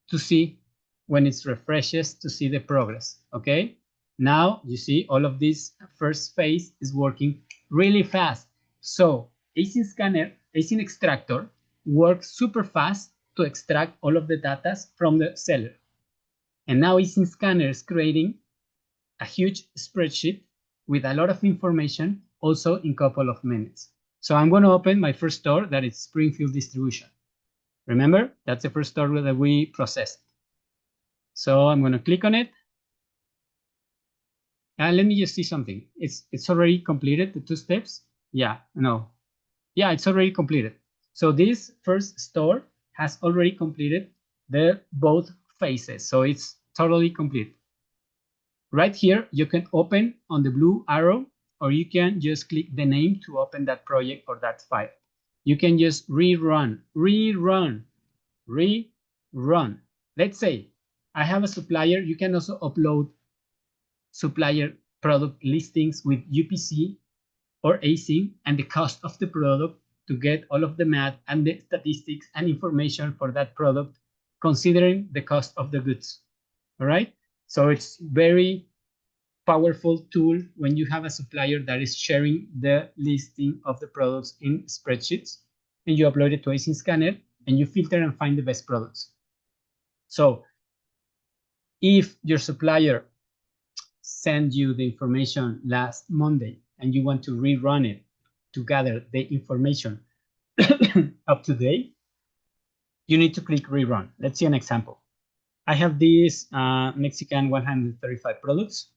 to see when it refreshes to see the progress. Okay, now you see all of this first phase is working really fast. So Asinscanner, Asin extractor works super fast to extract all of the data from the seller. And now Asinscanner is creating a huge spreadsheet with a lot of information also in a couple of minutes. So I'm going to open my first store, that is Springfield Distribution. Remember, that's the first store that we processed. So I'm going to click on it. And let me just see something. It's already completed, the 2 steps. Yeah, no. Yeah, it's already completed. So this first store has already completed the both phases. So it's totally complete. Right here, you can open on the blue arrow, or you can just click the name to open that project or that file. You can just rerun. Let's say I have a supplier. You can also upload supplier product listings with UPC or async and the cost of the product to get all of the math and the statistics and information for that product, considering the cost of the goods. All right. So it's very powerful tool when you have a supplier that is sharing the listing of the products in spreadsheets, and you upload it to Asinscanner and you filter and find the best products. So if your supplier send you the information last Monday and you want to rerun it to gather the information up to date, you need to click rerun. Let's see an example. I have these Mexican 135 products.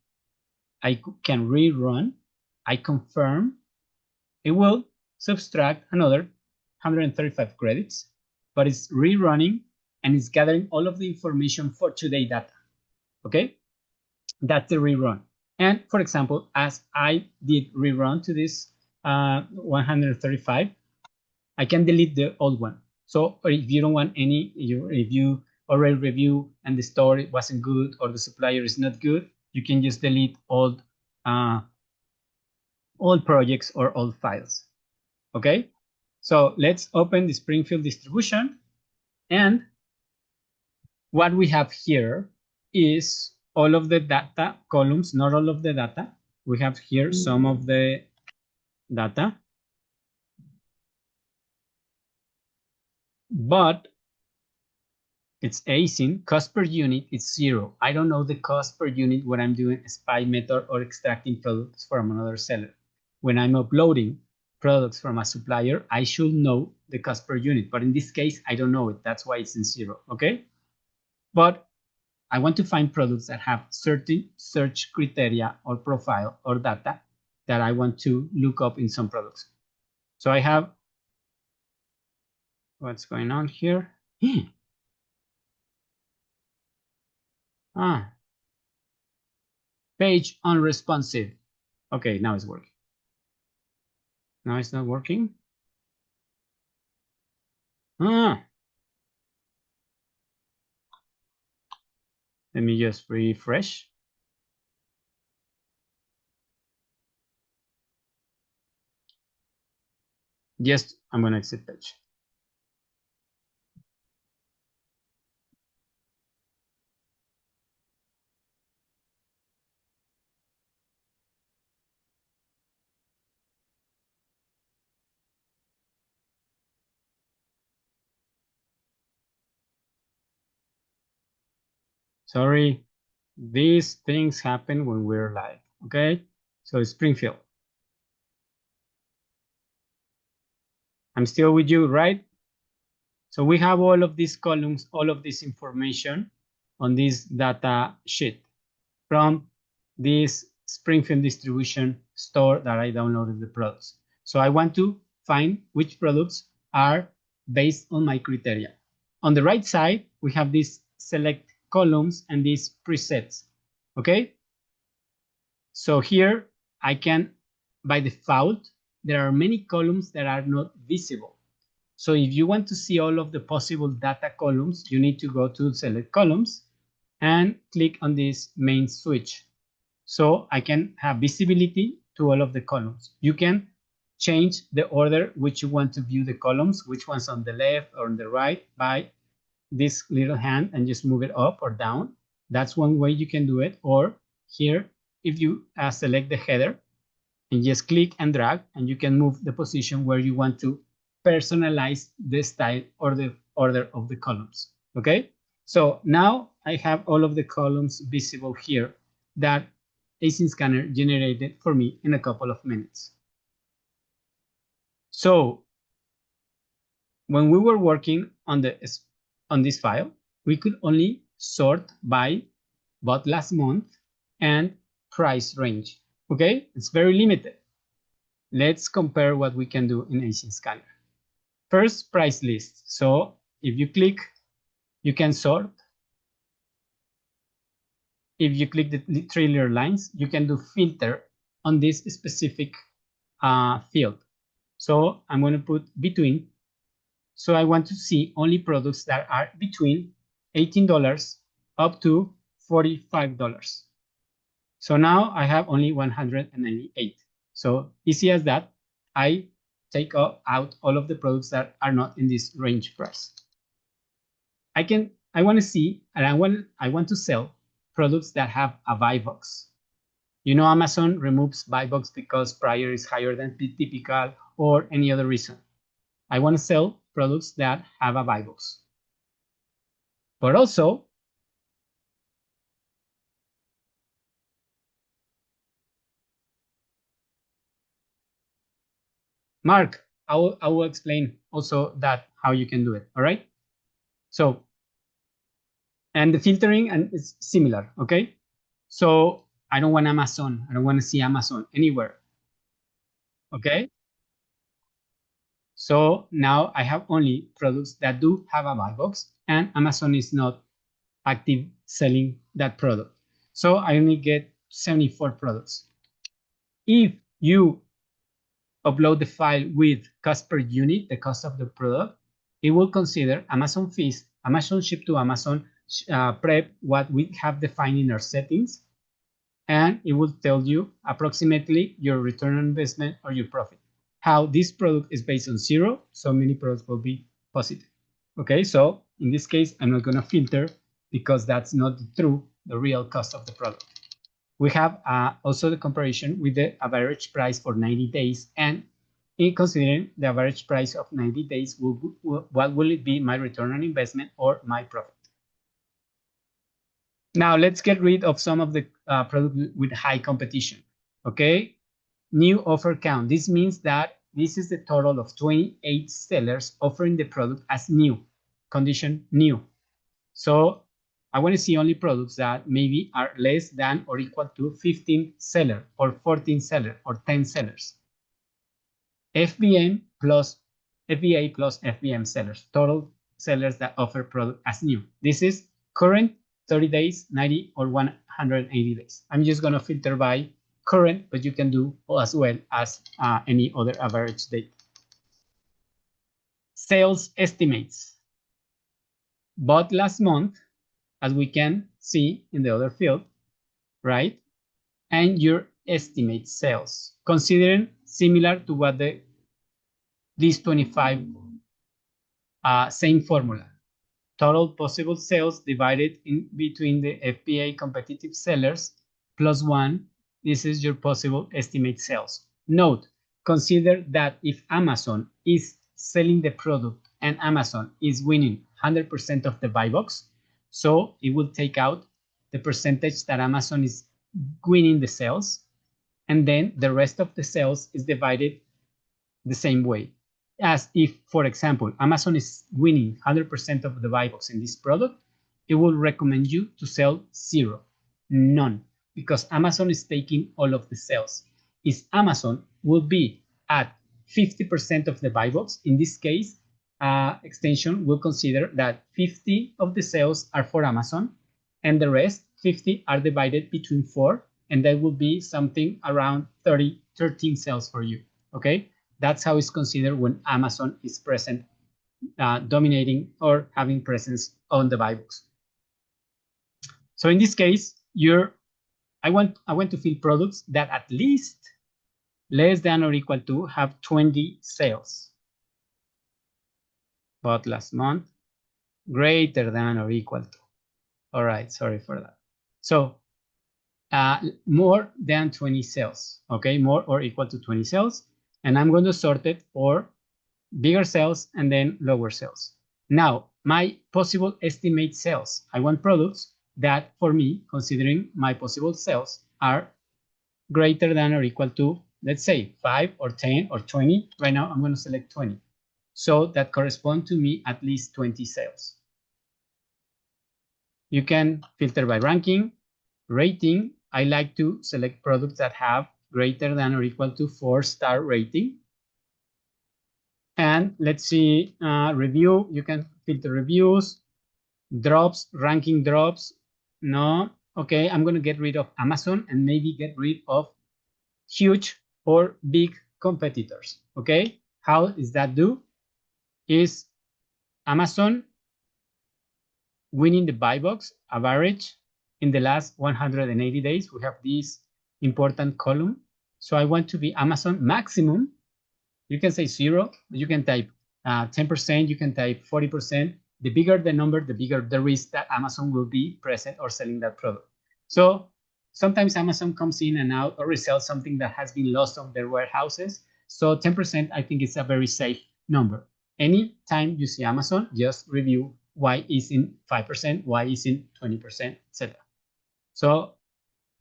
I can rerun. I confirm. It will subtract another 135 credits, but it's rerunning and it's gathering all of the information for today data. Okay? That's the rerun. And for example, as I did rerun to this 135, I can delete the old one. So if you don't want any, if you already review and the store wasn't good or the supplier is not good, you can just delete old projects or old files. Okay, so let's open the Springfield distribution, and what we have here is all of the data columns, not all of the data. We have here some of the data, but it's async. Cost per unit is 0. I don't know the cost per unit when I'm doing a spy method or extracting products from another seller. When I'm uploading products from a supplier, I should know the cost per unit, but in this case, I don't know it. That's why it's in 0, okay? But I want to find products that have certain search criteria or profile or data that I want to look up in some products. So I have, what's going on here? Page unresponsive. Okay, now it's working. Now it's not working. Let me just refresh. Yes, I'm going to exit page. Sorry, these things happen when we're live, okay? So Springfield. I'm still with you, right? So we have all of these columns, all of this information on this data sheet from this Springfield distribution store that I downloaded the products. So I want to find which products are based on my criteria. On the right side, we have these select columns and these presets, okay? So here I can, by default, there are many columns that are not visible. So if you want to see all of the possible data columns, you need to go to select columns and click on this main switch. So I can have visibility to all of the columns. You can change the order which you want to view the columns, which one's on the left or on the right, by this little hand and just move it up or down. That's one way you can do it. Or here, if you select the header and just click and drag, and you can move the position where you want to personalize the style or the order of the columns. Okay, so now I have all of the columns visible here that Asinscanner generated for me in a couple of minutes. So when we were working on this file, we could only sort by bought last month and price range. Okay, it's very limited. Let's compare what we can do in Asinscanner. First, price list. So if you click, you can sort. If you click the three little lines, you can do filter on this specific field. So I'm going to put between. So I want to see only products that are between $18 up to $45. So now I have only 198. So easy as that. I take out all of the products that are not in this range price. I want to see, and I want to sell products that have a buy box. You know, Amazon removes buy box because price is higher than typical or any other reason. I want to sell products that have a buy box. But also, Mark, I will explain also that how you can do it. All right. So, and the filtering and is similar. Okay. So I don't want Amazon. I don't want to see Amazon anywhere. Okay. So now I have only products that do have a buy box, and Amazon is not active selling that product. So I only get 74 products. If you upload the file with cost per unit, the cost of the product, it will consider Amazon fees, Amazon ship to Amazon, prep, what we have defined in our settings, and it will tell you approximately your return on investment or your profit. How this product is based on 0, so many products will be positive. Okay, so in this case, I'm not going to filter because that's not the real cost of the product. We have also the comparison with the average price for 90 days, and in considering the average price of 90 days, what will it be my return on investment or my profit? Now let's get rid of some of the products with high competition. Okay, new offer count. This means that this is the total of 28 sellers offering the product as new, condition new. So I want to see only products that maybe are less than or equal to 15 sellers or 14 sellers or 10 sellers. FBA plus FBM sellers, total sellers that offer product as new. This is current, 30 days, 90, or 180 days. I'm just going to filter by current, but you can do as well as any other average date. Sales estimates. Bought last month, as we can see in the other field, right? And your estimate sales, considering similar to what these 25, same formula. Total possible sales divided in between the FBA competitive sellers plus 1. This is your possible estimate sales. Note, consider that if Amazon is selling the product and Amazon is winning 100% of the buy box, so it will take out the percentage that Amazon is winning the sales, and then the rest of the sales is divided the same way. As if, for example, Amazon is winning 100% of the buy box in this product, it will recommend you to sell 0, none, because Amazon is taking all of the sales. If Amazon will be at 50% of the buy box, in this case, extension will consider that 50 of the sales are for Amazon, and the rest, 50, are divided between 4, and that will be something around 13 sales for you, okay? That's how it's considered when Amazon is present, dominating or having presence on the buy box. So in this case, I want to fill products that at least less than or equal to have 20 sales. Bought last month, greater than or equal to. All right, sorry for that. So more than 20 cells, okay, more or equal to 20 cells. And I'm going to sort it for bigger cells and then lower cells. Now, my possible estimate cells, I want products that, for me, considering my possible cells, are greater than or equal to, let's say, 5 or 10 or 20. Right now, I'm going to select 20. So that correspond to me at least 20 cells. You can filter by ranking, rating. I like to select products that have greater than or equal to 4-star rating. And let's see, review. You can filter reviews, drops, ranking drops. No. Okay, I'm going to get rid of Amazon and maybe get rid of huge or big competitors. Okay, how is that do? Is Amazon winning the buy box average in the last 180 days? We have this important column. So I want to be Amazon maximum. You can say 0, you can type 10%, you can type 40%. The bigger the number, the bigger the risk that Amazon will be present or selling that product. So sometimes Amazon comes in and out or resells something that has been lost on their warehouses. So 10%, I think it's a very safe number. Anytime you see Amazon, just review why is in 5%, why is in 20%, etc. So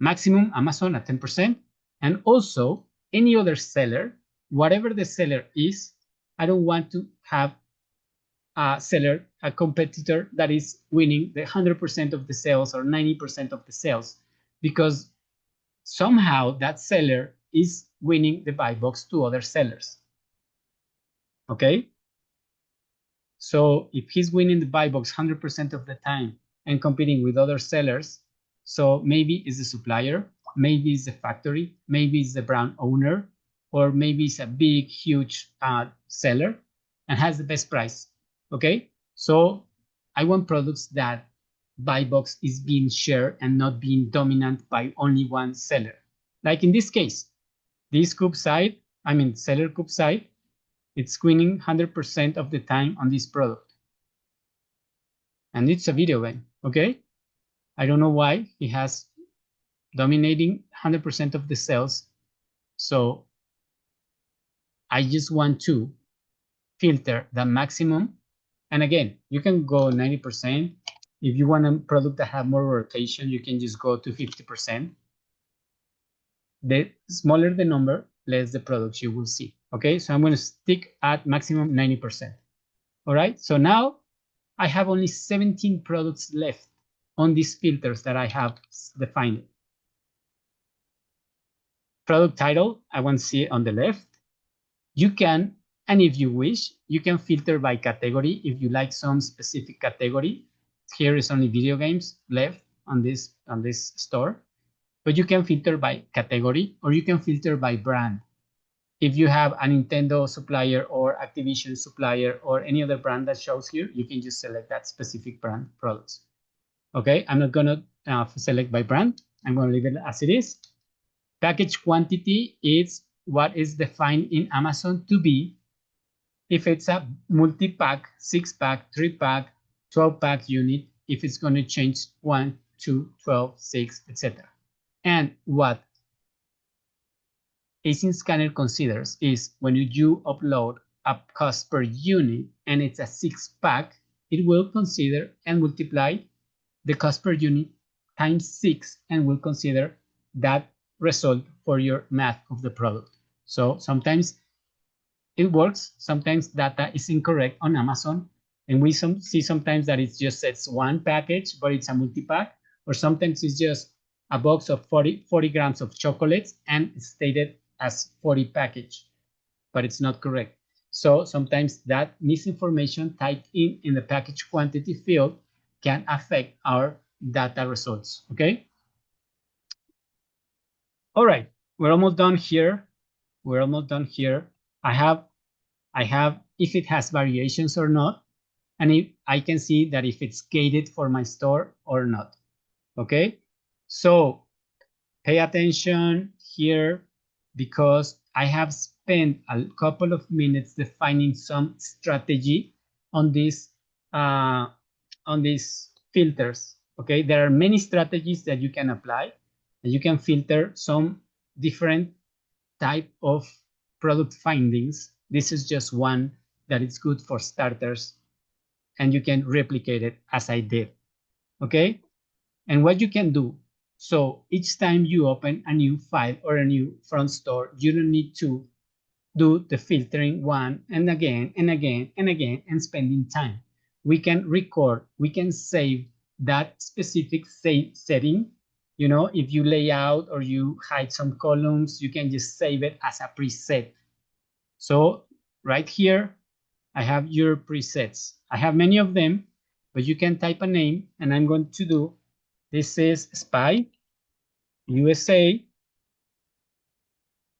maximum Amazon at 10%, and also any other seller, whatever the seller is, I don't want to have a seller, a competitor that is winning the 100% of the sales or 90% of the sales, because somehow that seller is winning the buy box to other sellers. Okay? So if he's winning the buy box 100% of the time and competing with other sellers, so maybe it's the supplier, maybe it's the factory, maybe it's the brand owner, or maybe it's a big, huge seller and has the best price. Okay, so I want products that buy box is being shared and not being dominant by only one seller. Like in this case, this seller Cup side, it's winning 100% of the time on this product. And it's a video game, okay? I don't know why he has dominating 100% of the sales. So I just want to filter the maximum. And again, you can go 90%. If you want a product that have more rotation, you can just go to 50%. The smaller the number, less the products you will see. Okay, so I'm going to stick at maximum 90%. All right, so now I have only 17 products left on these filters that I have defined. Product title, I want to see it on the left. You can, and if you wish, you can filter by category if you like some specific category. Here is only video games left on this store, but you can filter by category or you can filter by brand. If you have a Nintendo supplier or Activision supplier or any other brand that shows here, you can just select that specific brand products. Okay, I'm not going to select by brand. I'm going to leave it as it is. Package quantity is what is defined in Amazon to be if it's a multi-pack, 6-pack, 3-pack, 12-pack unit, if it's going to change 1, 2, 12, 6, etc. And what Asinscanner considers is when you upload a cost per unit and it's a 6-pack, it will consider and multiply the cost per unit times 6 and will consider that result for your math of the product. So sometimes it works, sometimes data is incorrect on Amazon, and we see sometimes that it just says one package, but it's a multi-pack, or sometimes it's just a box of 40 grams of chocolates and it's stated as 40 package, but it's not correct. So sometimes that misinformation typed in the package quantity field can affect our data results, okay? All right, we're almost done here. We're almost done here. I have if it has variations or not, and if I can see that if it's gated for my store or not. Okay, so pay attention here because I have spent a couple of minutes defining some strategy on this on these filters. Okay, there are many strategies that you can apply, and you can filter some different type of product findings. This is just one that is good for starters, and you can replicate it as I did. Okay, and what you can do, so each time you open a new file or a new front store, you don't need to do the filtering one and again and again and again and spending time. We can record, we can save that specific setting. You know, if you lay out or you hide some columns, you can just save it as a preset. So right here, I have your presets. I have many of them, but you can type a name, and I'm going to do, this is SPY USA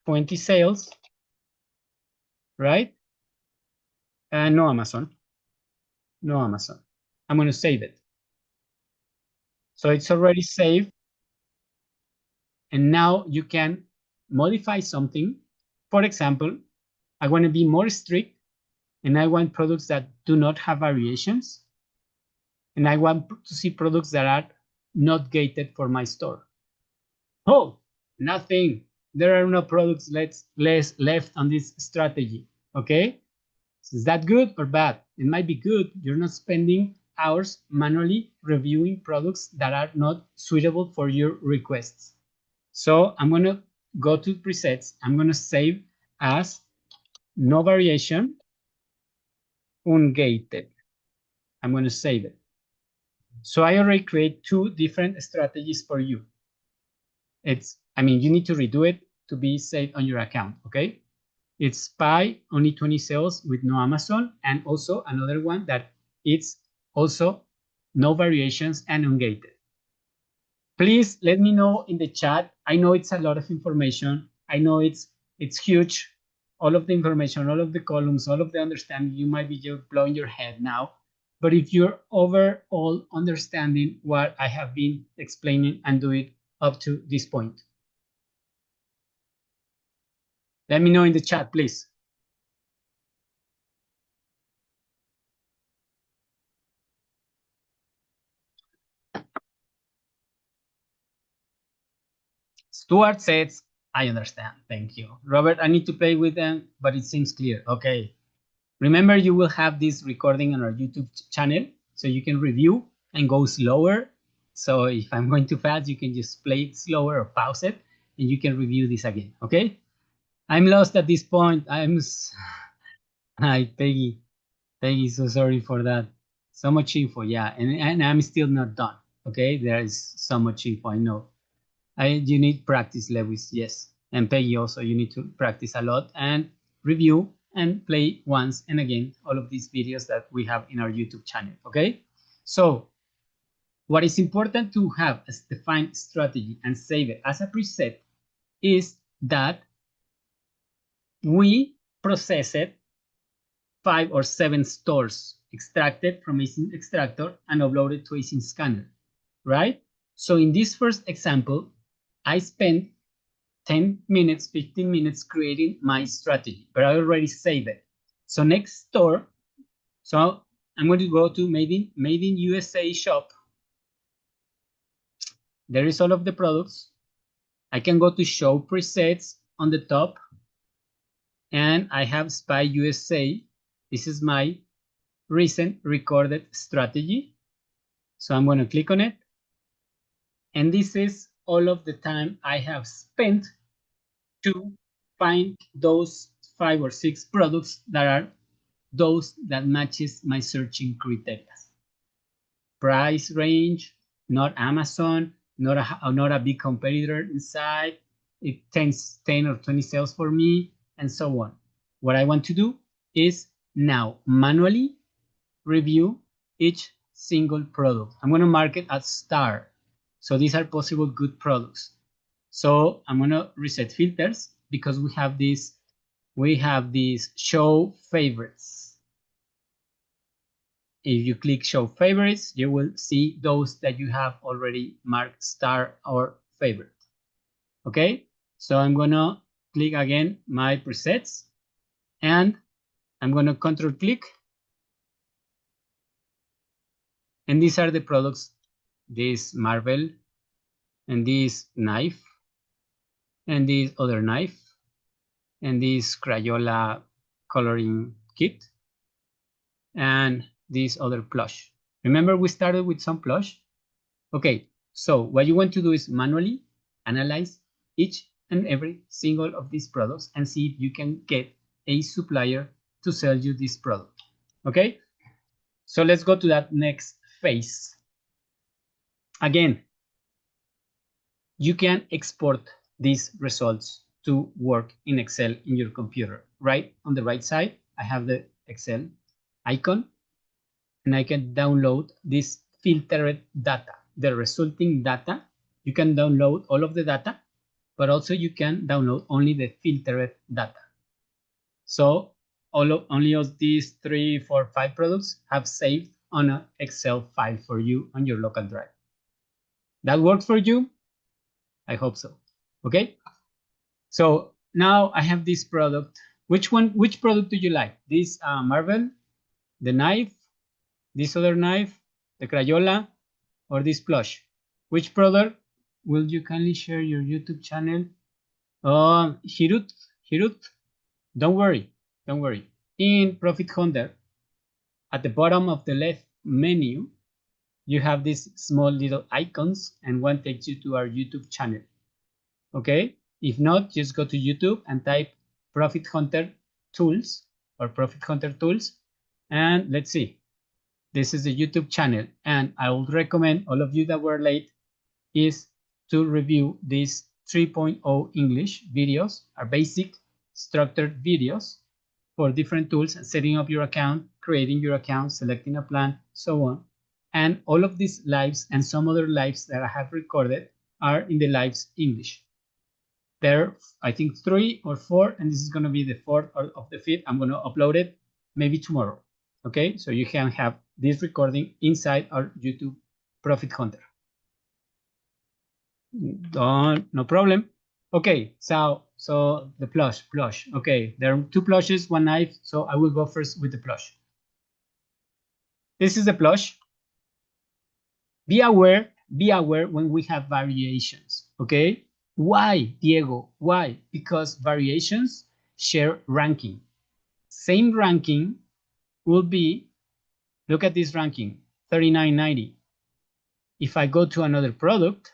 20 sales, right? And no Amazon. No Amazon. I'm going to save it. So it's already saved. And now you can modify something. For example, I want to be more strict, and I want products that do not have variations. And I want to see products that are not gated for my store. Oh, nothing. There are no products less left on this strategy. Okay. Is that good or bad? It might be good. You're not spending hours manually reviewing products that are not suitable for your requests. So I'm going to go to presets. I'm going to save as no variation, ungated. I'm going to save it. So I already create two different strategies for you. I mean, you need to redo it to be saved on your account, okay? It's SPY, only 20 sales with no Amazon, and also another one that it's also no variations and ungated. Please let me know in the chat. I know it's a lot of information. I know it's huge. All of the information, all of the columns, all of the understanding, you might be just blowing your head now. But if you're overall understanding what I have been explaining and doing up to this point, let me know in the chat, please. Stuart says, I understand. Thank you. Robert, I need to play with them, but it seems clear. Okay. Remember, you will have this recording on our YouTube channel, so you can review and go slower. So if I'm going too fast, you can just play it slower or pause it, and you can review this again. Okay. I'm lost at this point. Hi, Peggy. Peggy, so sorry for that. So much info. Yeah. And I'm still not done. Okay. There is so much info. I know. You need practice, Lewis, yes. And Peggy also, you need to practice a lot and review and play once and again all of these videos that we have in our YouTube channel, okay? So what is important to have as defined strategy and save it as a preset is that we process it 5 or 7 stores extracted from Async extractor and uploaded to Asinscanner, right? So in this first example, I spent 10 minutes, 15 minutes creating my strategy, but I already saved it. So next store, so I'm going to go to Made in USA shop. There is all of the products. I can go to show presets on the top, and I have SPY USA. This is my recent recorded strategy. So I'm going to click on it. And this is all of the time I have spent to find those 5 or 6 products that are those that matches my searching criteria. Price range, not Amazon, not a big competitor inside. It tends 10 or 20 sales for me, and so on. What I want to do is now manually review each single product. I'm going to mark it as star. So these are possible good products. So I'm going to reset filters because we have these show favorites. If you click show favorites, you will see those that you have already marked star or favorite. Okay, so I'm going to click again my presets, and I'm going to control click. And these are the products, this marble, and this knife, and this other knife, and this Crayola coloring kit, and this other plush. Remember we started with some plush? Okay, so what you want to do is manually analyze each and every single of these products and see if you can get a supplier to sell you this product. Okay, so let's go to that next phase. Again, you can export these results to work in Excel in your computer. Right on the right side, I have the Excel icon, and I can download this filtered data, the resulting data. You can download all of the data, but also you can download only the filtered data. So only of these 3, 4, 5 products have saved on an Excel file for you on your local drive. That works for you? I hope so. Okay. So now I have this product. Which product do you like? This marble, the knife, this other knife, the Crayola, or this plush? Which product? Will you kindly share your YouTube channel? Hirut, don't worry. In ProfitHunter, at the bottom of the left menu, you have these small little icons, and one takes you to our YouTube channel. Okay? If not, just go to YouTube and type ProfitHunter Tools or ProfitHunter Tools, and let's see. This is the YouTube channel, and I would recommend all of you that were late is to review these 3.0 English videos, our basic structured videos for different tools, setting up your account, creating your account, selecting a plan, so on. And all of these lives and some other lives that I have recorded are in the lives English. There are, I think, 3 or 4, and this is going to be the 4th of the 5th. I'm going to upload it maybe tomorrow. Okay, so you can have this recording inside our YouTube ProfitHunter. No problem. Okay, so the plush. Okay, there are 2 plushes, 1 knife, so I will go first with the plush. This is the plush. Be aware when we have variations, okay? Why, Diego? Why? Because variations share ranking. Same ranking will be, look at this ranking, 39.90. If I go to another product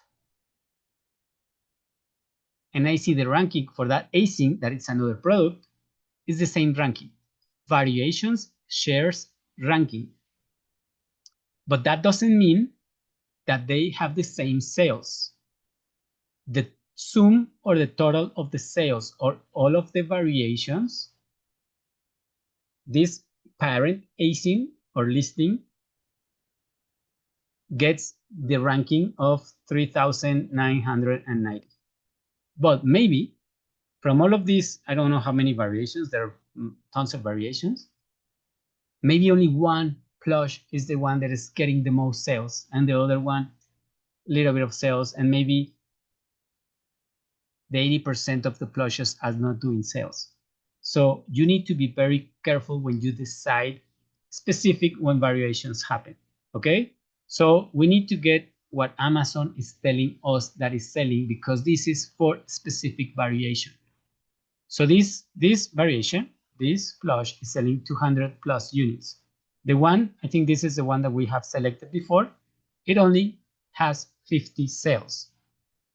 and I see the ranking for that async, that it's another product, is the same ranking. Variations shares ranking. But that doesn't mean that they have the same sales. The sum or the total of the sales or all of the variations, this parent async or listing gets the ranking of 3,990. But maybe from all of these, I don't know how many variations, there are tons of variations. Maybe only one plush is the one that is getting the most sales, and the other one, a little bit of sales, and maybe the 80% of the plushes are not doing sales. So you need to be very careful when you decide specific when variations happen, okay? So we need to get what Amazon is telling us that is selling, because this is for specific variation. So this variation, this plush is selling 200 plus units. The one, I think this is the one that we have selected before, it only has 50 sales.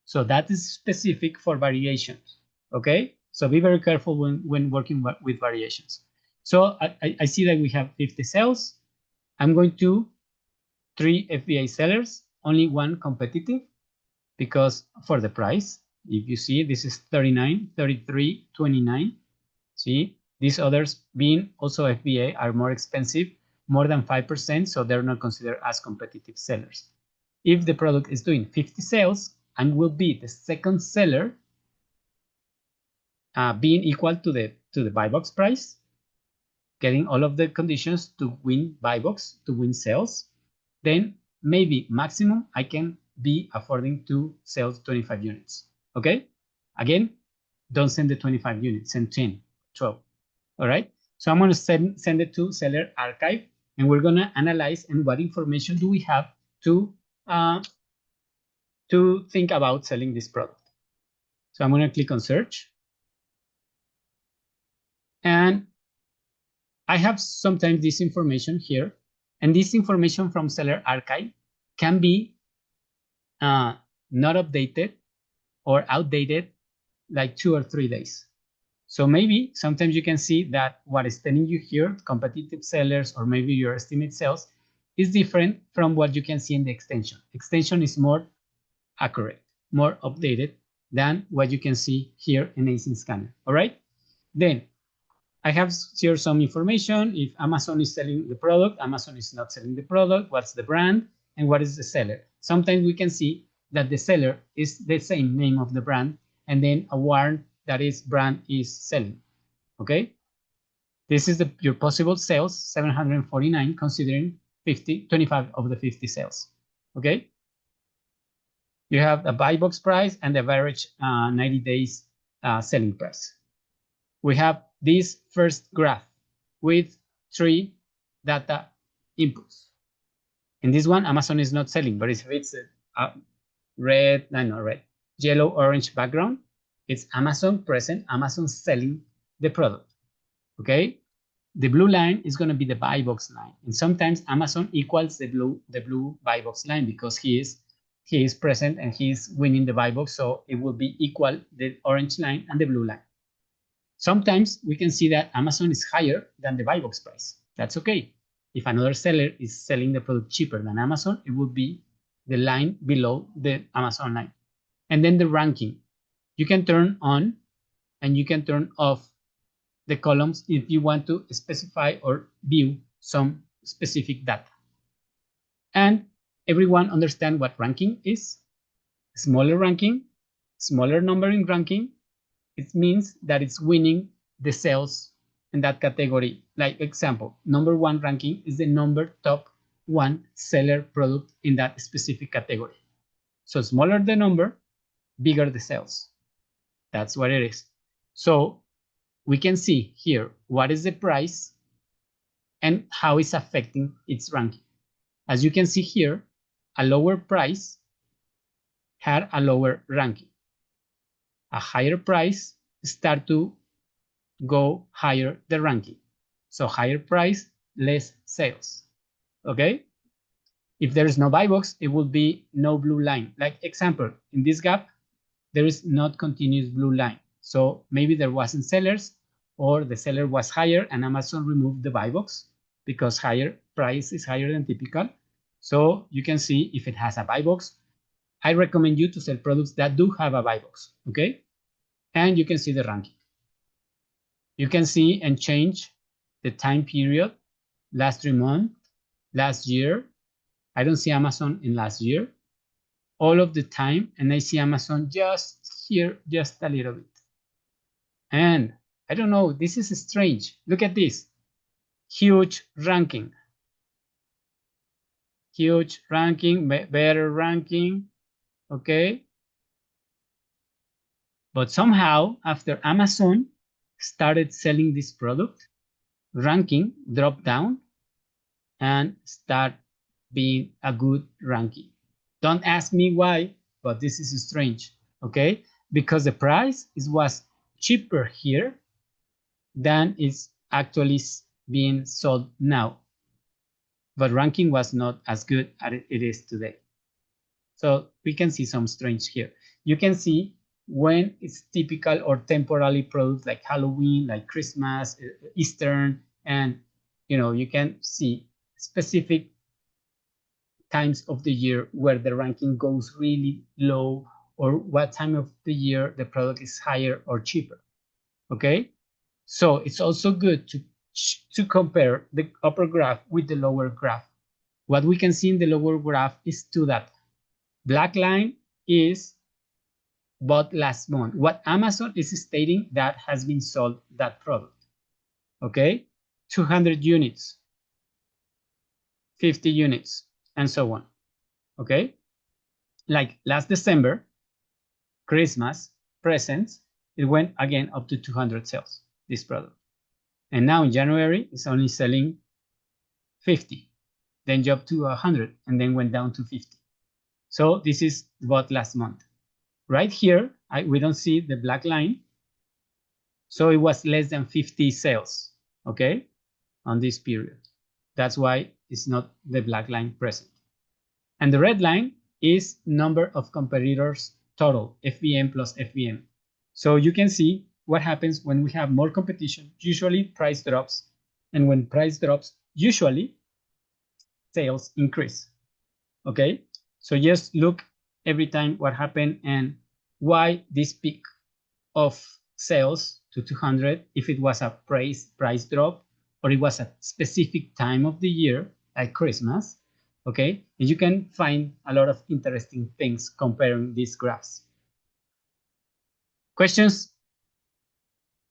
So that is specific for variations, okay? So be very careful when working with variations. So I see that we have 50 sales. I'm going to 3 FBA sellers, only 1 competitive, because for the price, if you see, this is 39, 33, 29. See, these others being also FBA are more expensive, more than 5%, so they're not considered as competitive sellers. If the product is doing 50 sales and will be the second seller, being equal to the buy box price, getting all of the conditions to win buy box, to win sales, then maybe maximum I can be affording to sell 25 units. Okay? Again, don't send the 25 units, send 10, 12. All right? So I'm going to send it to seller archive. and we're gonna analyze and what information do we have to think about selling this product. So I'm gonna click on search, and I have sometimes this information here, and this information from seller archive can be not updated or outdated like 2 or 3 days. So maybe sometimes you can see that what is telling you here, competitive sellers, or maybe your estimate sales, is different from what you can see in the extension. Extension is more accurate, more updated than what you can see here in Asinscanner. All right. Then I have here some information. If Amazon is selling the product, Amazon is not selling the product, what's the brand, and what is the seller. Sometimes we can see that the seller is the same name of the brand, and then a warn that is brand is selling. Okay. This is your possible sales, 749, considering 25 of the 50 sales. Okay. You have a buy box price and the average 90 days selling price. We have this first graph with 3 data inputs. In this one, Amazon is not selling, but if it's yellow, orange background, it's Amazon present, Amazon selling the product. Okay. The blue line is going to be the buy box line, and sometimes Amazon equals the blue buy box line because he is present and he is winning the buy box, so it will be equal the orange line and the blue line. Sometimes we can see that Amazon is higher than the buy box price. That's okay. If another seller is selling the product cheaper than Amazon, it will be the line below the Amazon line. And then the ranking. You can turn on and you can turn off the columns if you want to specify or view some specific data. And everyone understand what ranking is. Smaller ranking, smaller number in ranking, it means that it's winning the sales in that category. Like example, number 1 ranking is the top 1 seller product in that specific category. So smaller the number, bigger the sales. That's what it is. So we can see here what is the price and how it's affecting its ranking. As you can see here, a lower price had a lower ranking. A higher price start to go higher the ranking. So higher price, less sales. Okay? If there is no buy box, it will be no blue line. Like example, in this gap, there is not continuous blue line. So maybe there wasn't sellers, or the seller was higher and Amazon removed the buy box because higher price is higher than typical. So you can see if it has a buy box. I recommend you to sell products that do have a buy box, okay? And you can see the ranking. You can see and change the time period, last 3 months, last year. I don't see Amazon in last year, all of the time, and I see Amazon just here, just a little bit. And I don't know, this is strange. Look at this, huge ranking, better ranking, okay? But somehow, after Amazon started selling this product, ranking dropped down and start being a good ranking. Don't ask me why, but this is strange, okay? Because the price was cheaper here than it's actually being sold now. But ranking was not as good as it is today. So we can see some strange here. You can see when it's typical or temporary products like Halloween, like Christmas, Eastern, and you can see specific times of the year where the ranking goes really low, or what time of the year the product is higher or cheaper. Okay, so it's also good to compare the upper graph with the lower graph. What we can see in the lower graph is 2 data. Black line is bought last month, what Amazon is stating that has been sold that product. Okay, 200 units, 50 units, and so on. Okay, like last December, Christmas, presents, it went again up to 200 sales, this product. And now in January, it's only selling 50, then jumped to 100, and then went down to 50. So this is what last month. Right here, we don't see the black line. So it was less than 50 sales, okay, on this period. That's why it's not the black line present. And the red line is number of competitors total, FBM plus FBM. So you can see what happens when we have more competition. Usually price drops. And when price drops, usually sales increase. Okay? So just look every time what happened and why this peak of sales to 200, if it was a price drop or it was a specific time of the year, like Christmas, okay? And you can find a lot of interesting things comparing these graphs. Questions?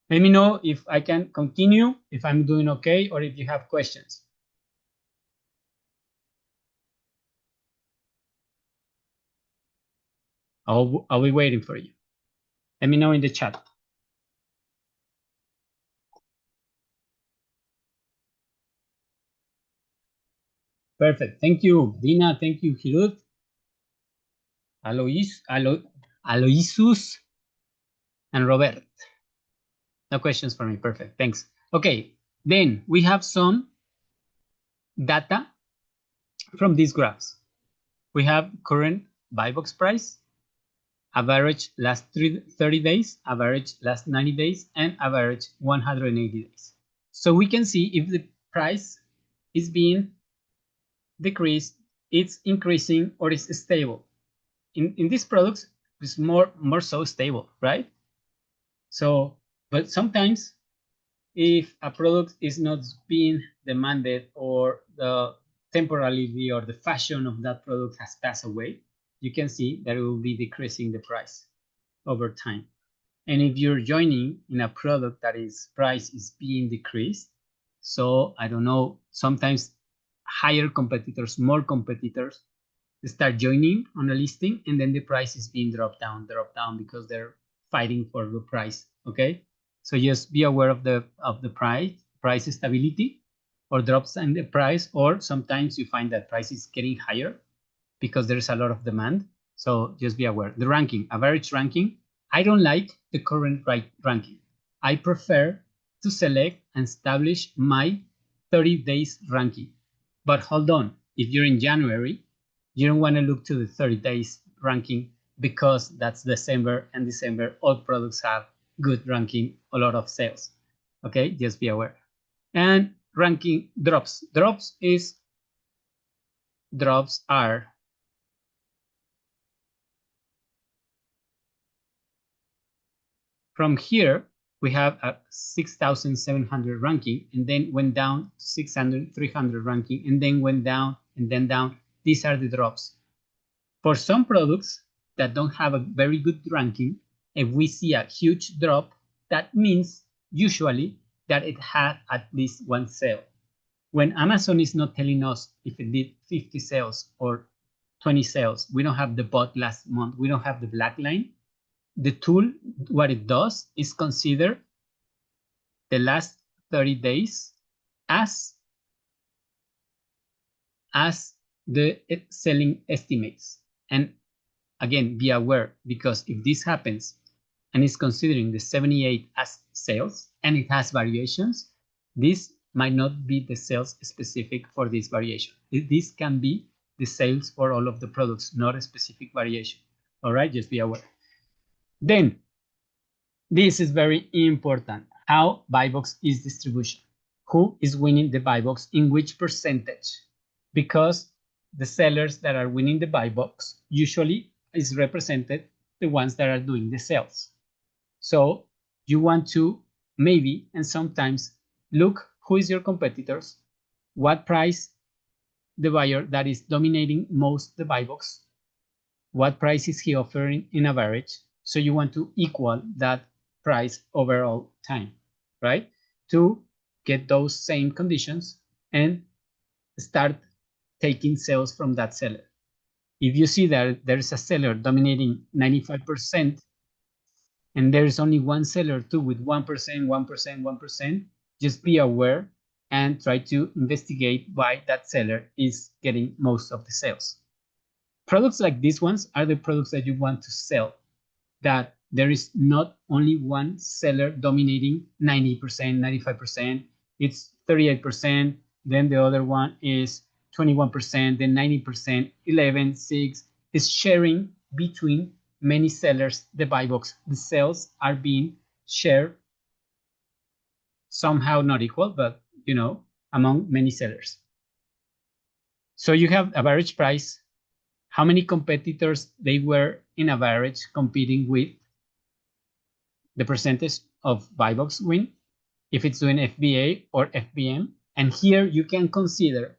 Let me know if I can continue, if I'm doing okay, or if you have questions. I'll be waiting for you. Let me know in the chat. Perfect. Thank you, Dina. Thank you, Hirut. Aloysus and Robert. No questions for me. Perfect. Thanks. Okay. Then we have some data from these graphs. We have current buy box price, average last 30 days, average last 90 days, and average 180 days. So we can see if the price is being decreased, it's increasing, or it's stable. In these products, it's more so stable, right? So, but sometimes if a product is not being demanded or the temporality or the fashion of that product has passed away, you can see that it will be decreasing the price over time. And if you're joining in a product that is price is being decreased, so I don't know, sometimes higher competitors, more competitors start joining on a listing, and then the price is being dropped down because they're fighting for the price. Okay, so just be aware of the price stability or drops in the price, or sometimes you find that price is getting higher because there's a lot of demand. So just be aware. The ranking, average ranking, I don't like the current ranking. I prefer to select and establish my 30 days ranking. But hold on, if you're in January, you don't want to look to the 30 days ranking because that's December, and December, all products have good ranking, a lot of sales. Okay, just be aware. And ranking drops. Drops are from here, we have a 6,700 ranking, and then went down 600, 300 ranking, and then went down, and then down. These are the drops. For some products that don't have a very good ranking, if we see a huge drop, that means usually that it had at least one sale. When Amazon is not telling us if it did 50 sales or 20 sales, we don't have the bot last month, we don't have the black line. The tool, what it does is consider the last 30 days as the selling estimates. And again, be aware, because if this happens and it's considering the 78 as sales and it has variations, this might not be the sales specific for this variation. This can be the sales for all of the products, not a specific variation. All right, just be aware. Then, this is very important. How buy box is distribution. Who is winning the buy box in which percentage? Because the sellers that are winning the buy box usually is represented the ones that are doing the sales. So you want to maybe and sometimes look who is your competitors, what price the buyer that is dominating most the buy box, what price is he offering in average. So you want to equal that price overall time, right? To get those same conditions and start taking sales from that seller. If you see that there's a seller dominating 95% and there's only one seller too with 1%, 1%, 1%, just be aware and try to investigate why that seller is getting most of the sales. Products like these ones are the products that you want to sell, that there is not only one seller dominating 90%, 95%, it's 38%, then the other one is 21%, then 90%, 11, 6, is sharing between many sellers the buy box. The sales are being shared somehow not equal, but among many sellers. So you have average price, how many competitors they were in average competing with, the percentage of buy box win, if it's doing FBA or FBM. And here you can consider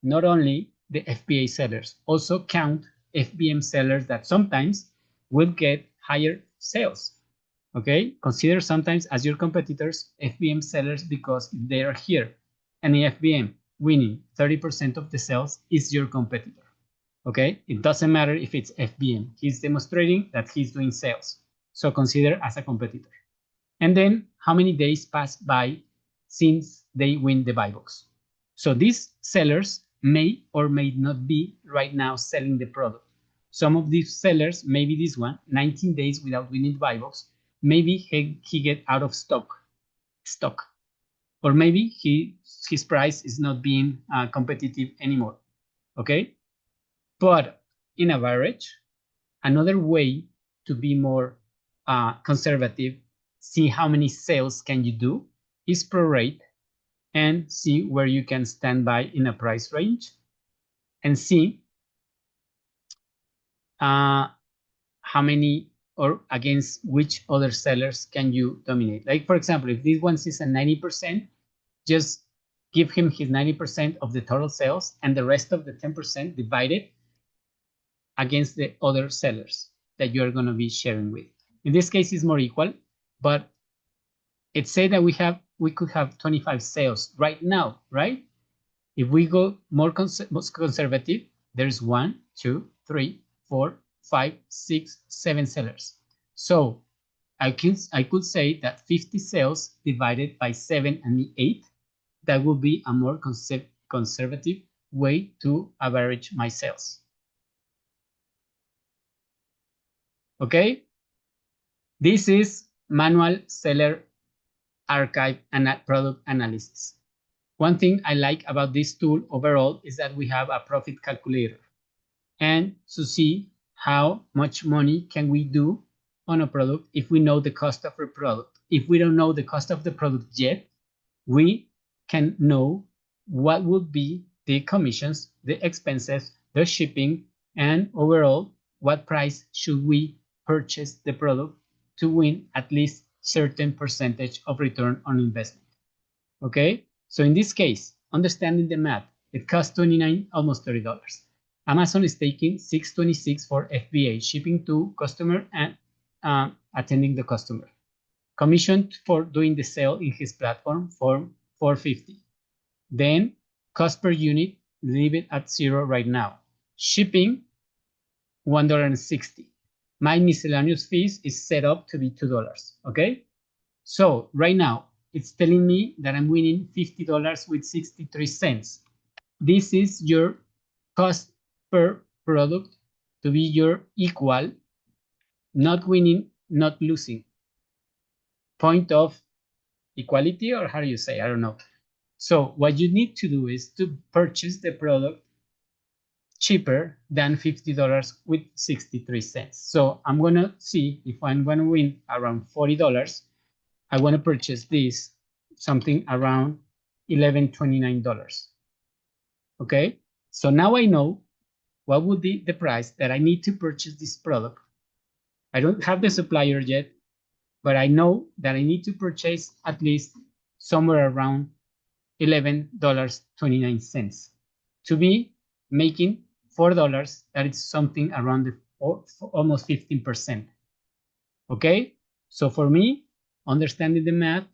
not only the FBA sellers, also count FBM sellers that sometimes will get higher sales. Okay, consider sometimes as your competitors FBM sellers, because if they are here and the FBM winning 30% of the sales is your competitor. Okay, it doesn't matter if it's FBM, he's demonstrating that he's doing sales, so consider as a competitor. And then how many days pass by since they win the buy box. So these sellers may or may not be right now selling the product. Some of these sellers, maybe this one, 19 days without winning the buy box, maybe he get out of stock, or maybe his price is not being competitive anymore. Okay, but in average, another way to be more conservative, see how many sales can you do, is prorate and see where you can stand by in a price range, and see how many or against which other sellers can you dominate. Like, for example, if this one is a 90%, just give him his 90% of the total sales and the rest of the 10% divided against the other sellers that you're going to be sharing with. In this case, it's more equal, but it said that we could have 25 sales right now, right? If we go more conservative, there's 1, 2, 3, 4, 5, 6, 7 sellers. So I could say that 50 sales divided by 7 and 8, that would be a more conservative way to average my sales. Okay, this is manual seller archive and product analysis. One thing I like about this tool overall is that we have a profit calculator, and to see how much money can we do on a product if we know the cost of a product. If we don't know the cost of the product yet, we can know what would be the commissions, the expenses, the shipping, and overall what price should we purchase the product to win at least certain percentage of return on investment. Okay, so in this case, understanding the math, it costs $29, almost $30. Amazon is taking $6.26 for FBA, shipping to customer and attending the customer. Commission for doing the sale in his platform for $4.50. Then cost per unit, leave it at 0 right now. Shipping, $1.60. My miscellaneous fees is set up to be $2. Okay, so right now it's telling me that I'm winning $50 with 63 cents. This is your cost per product to be your equal, not winning, not losing. Point of equality, or how do you say? I don't know. So what you need to do is to purchase the product cheaper than $50 with 63 cents. So I'm going to see if I'm going to win around $40. I want to purchase this, something around $11.29. Okay, so now I know what would be the price that I need to purchase this product. I don't have the supplier yet, but I know that I need to purchase at least somewhere around $11.29 to be making $4. That is something around the almost 15%. Okay, so for me, understanding the math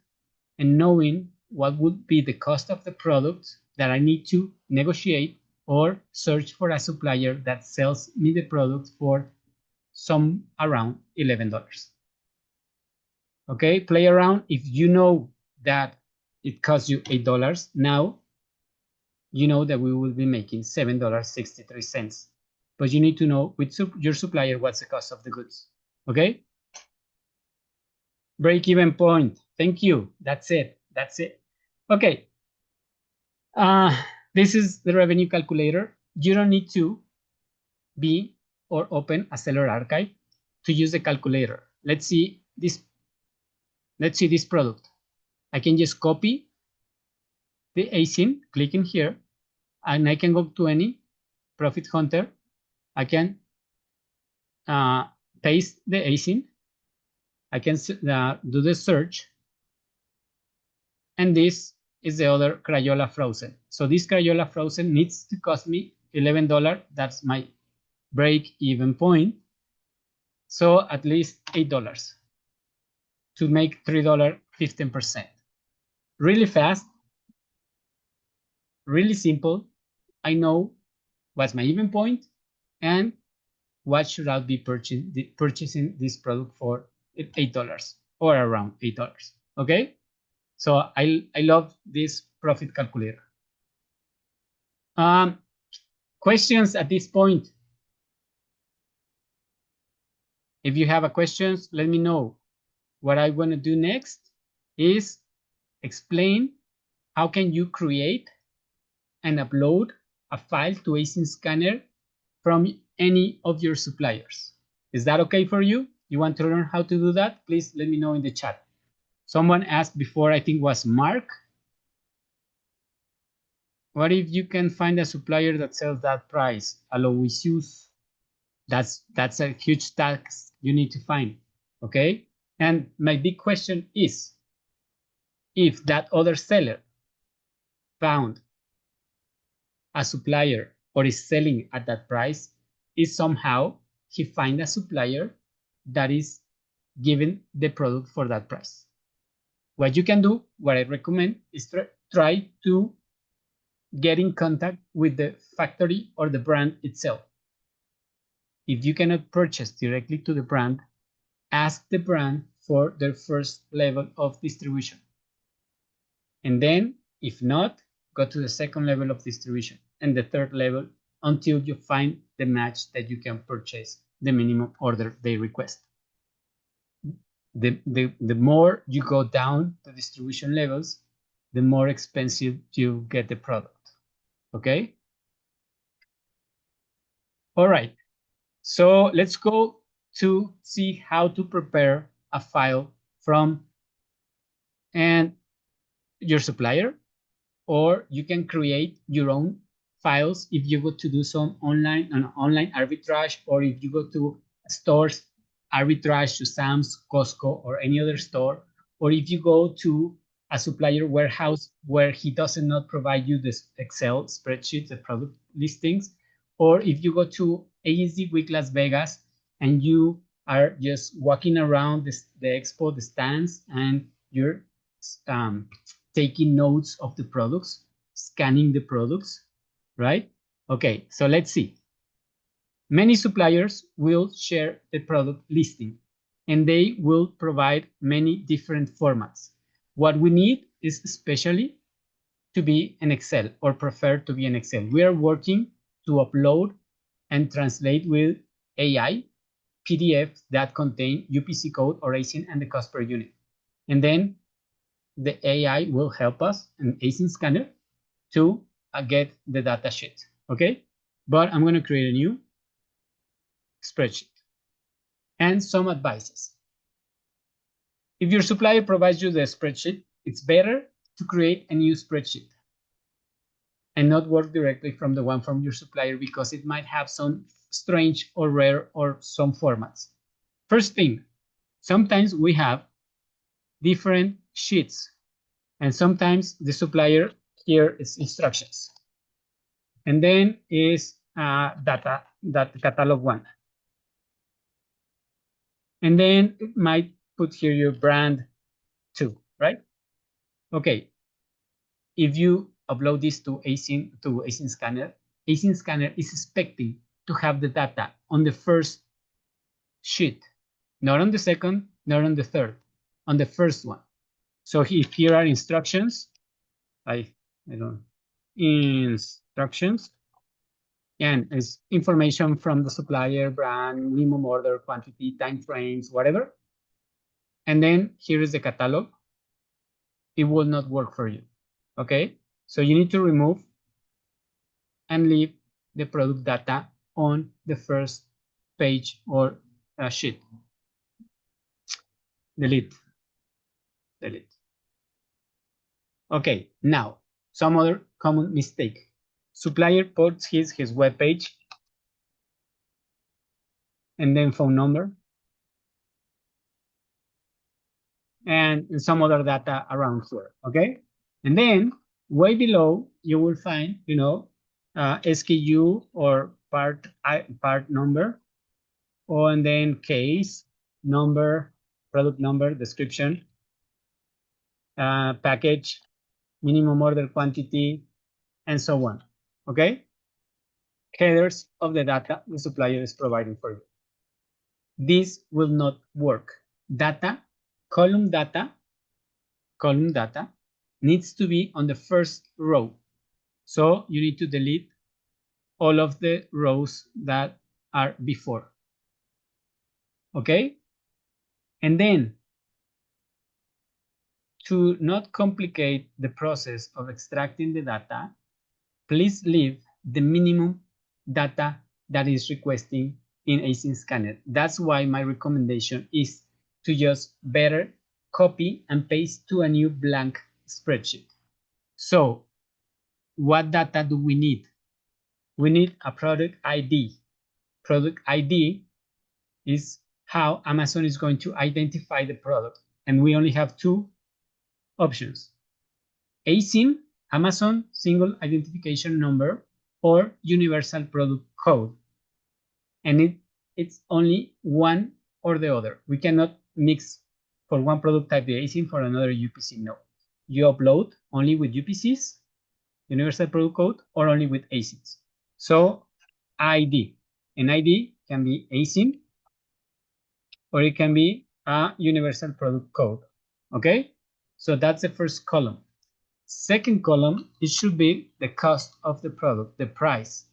and knowing what would be the cost of the product that I need to negotiate or search for a supplier that sells me the product for some around $11. Okay, play around. If you know that it costs you $8. Now you know that we will be making $7.63. But you need to know with your supplier what's the cost of the goods. Okay? Break-even point. Thank you. That's it. That's it. Okay. This is the revenue calculator. You don't need to be or open a seller archive to use the calculator. Let's see this product. I can just copy the ASIN, clicking here, and I can go to any ProfitHunter. I can paste the ASIN. I can do the search, and this is the other Crayola frozen. So this Crayola frozen needs to cost me $11. That's my break-even point. So at least $8 to make $3, 15%. Really fast, really simple. I know what's my even point and what should I be purchasing this product for $8 or around $8. Okay, so I love this profit calculator. Questions at this point? If you have a questions, let me know. What I want to do next is explain how can you create and upload a file to Asinscanner from any of your suppliers. Is that okay for you? You want to learn how to do that? Please let me know in the chat. Someone asked before, I think was Mark. What if you can find a supplier that sells that price? Aloysius. That's a huge task you need to find. Okay? And my big question is, if that other seller found a supplier or is selling at that price, is somehow he find a supplier that is giving the product for that price. What you can do, what I recommend, is try to get in contact with the factory or the brand itself. If you cannot purchase directly to the brand, ask the brand for their first level of distribution. And then, if not, go to the second level of distribution and the third level until you find the match that you can purchase the minimum order they request. The more you go down the distribution levels, the more expensive you get the product. Okay? All right. So let's go to see how to prepare a file from your supplier, or you can create your own files if you go to do some online arbitrage, or if you go to stores arbitrage to Sam's, Costco, or any other store, or if you go to a supplier warehouse where he does not provide you this Excel spreadsheet, the product listings, or if you go to ASD Week Las Vegas and you are just walking around the expo, the stands, and you're taking notes of the products, scanning the products, right? Okay, so let's see. Many suppliers will share the product listing, and they will provide many different formats. What we need is especially to be in Excel, or prefer to be in Excel. We are working to upload and translate with AI PDFs that contain UPC code or ASIN and the cost per unit. And then the AI will help us in Asinscanner to get the data sheet, okay? But I'm going to create a new spreadsheet and some advices. If your supplier provides you the spreadsheet, it's better to create a new spreadsheet and not work directly from the one from your supplier, because it might have some strange or rare or some formats. First thing, sometimes we have different sheets, and sometimes the supplier here is instructions, and then is data, that catalog one, and then it might put here your brand too, right? Okay, if you upload this to Asinscanner, Asinscanner is expecting to have the data on the first sheet, not on the second, not on the third, on the first one. So if here are instructions, I don't instructions, and it's information from the supplier, brand, minimum order, quantity, time frames, whatever. And then here is the catalog. It will not work for you. Okay, so you need to remove and leave the product data on the first page or sheet. Delete. Okay, now some other common mistake. Supplier puts his web page and then phone number and some other data around here. Okay, and then way below you will find SKU or part number, and then case number, product number, description, package, minimum order quantity, and so on. Okay, headers of the data the supplier is providing for you. This will not work. Data, column data needs to be on the first row. So you need to delete all of the rows that are before. Okay? And then to not complicate the process of extracting the data, please leave the minimum data that is requesting in Asinscanner. That's why my recommendation is to just better copy and paste to a new blank spreadsheet. So what data do we need? We need a product ID. Product ID is how Amazon is going to identify the product. And we only have two options: ASIN, Amazon Single Identification Number, or Universal Product Code. And it's only one or the other. We cannot mix for one product type the ASIN, for another UPC. No. You upload only with UPCs, Universal Product Code, or only with ASINs. So ID. An ID can be ASIN, or it can be a Universal Product Code. Okay? So that's the first column. Second column, it should be the cost of the product, the price.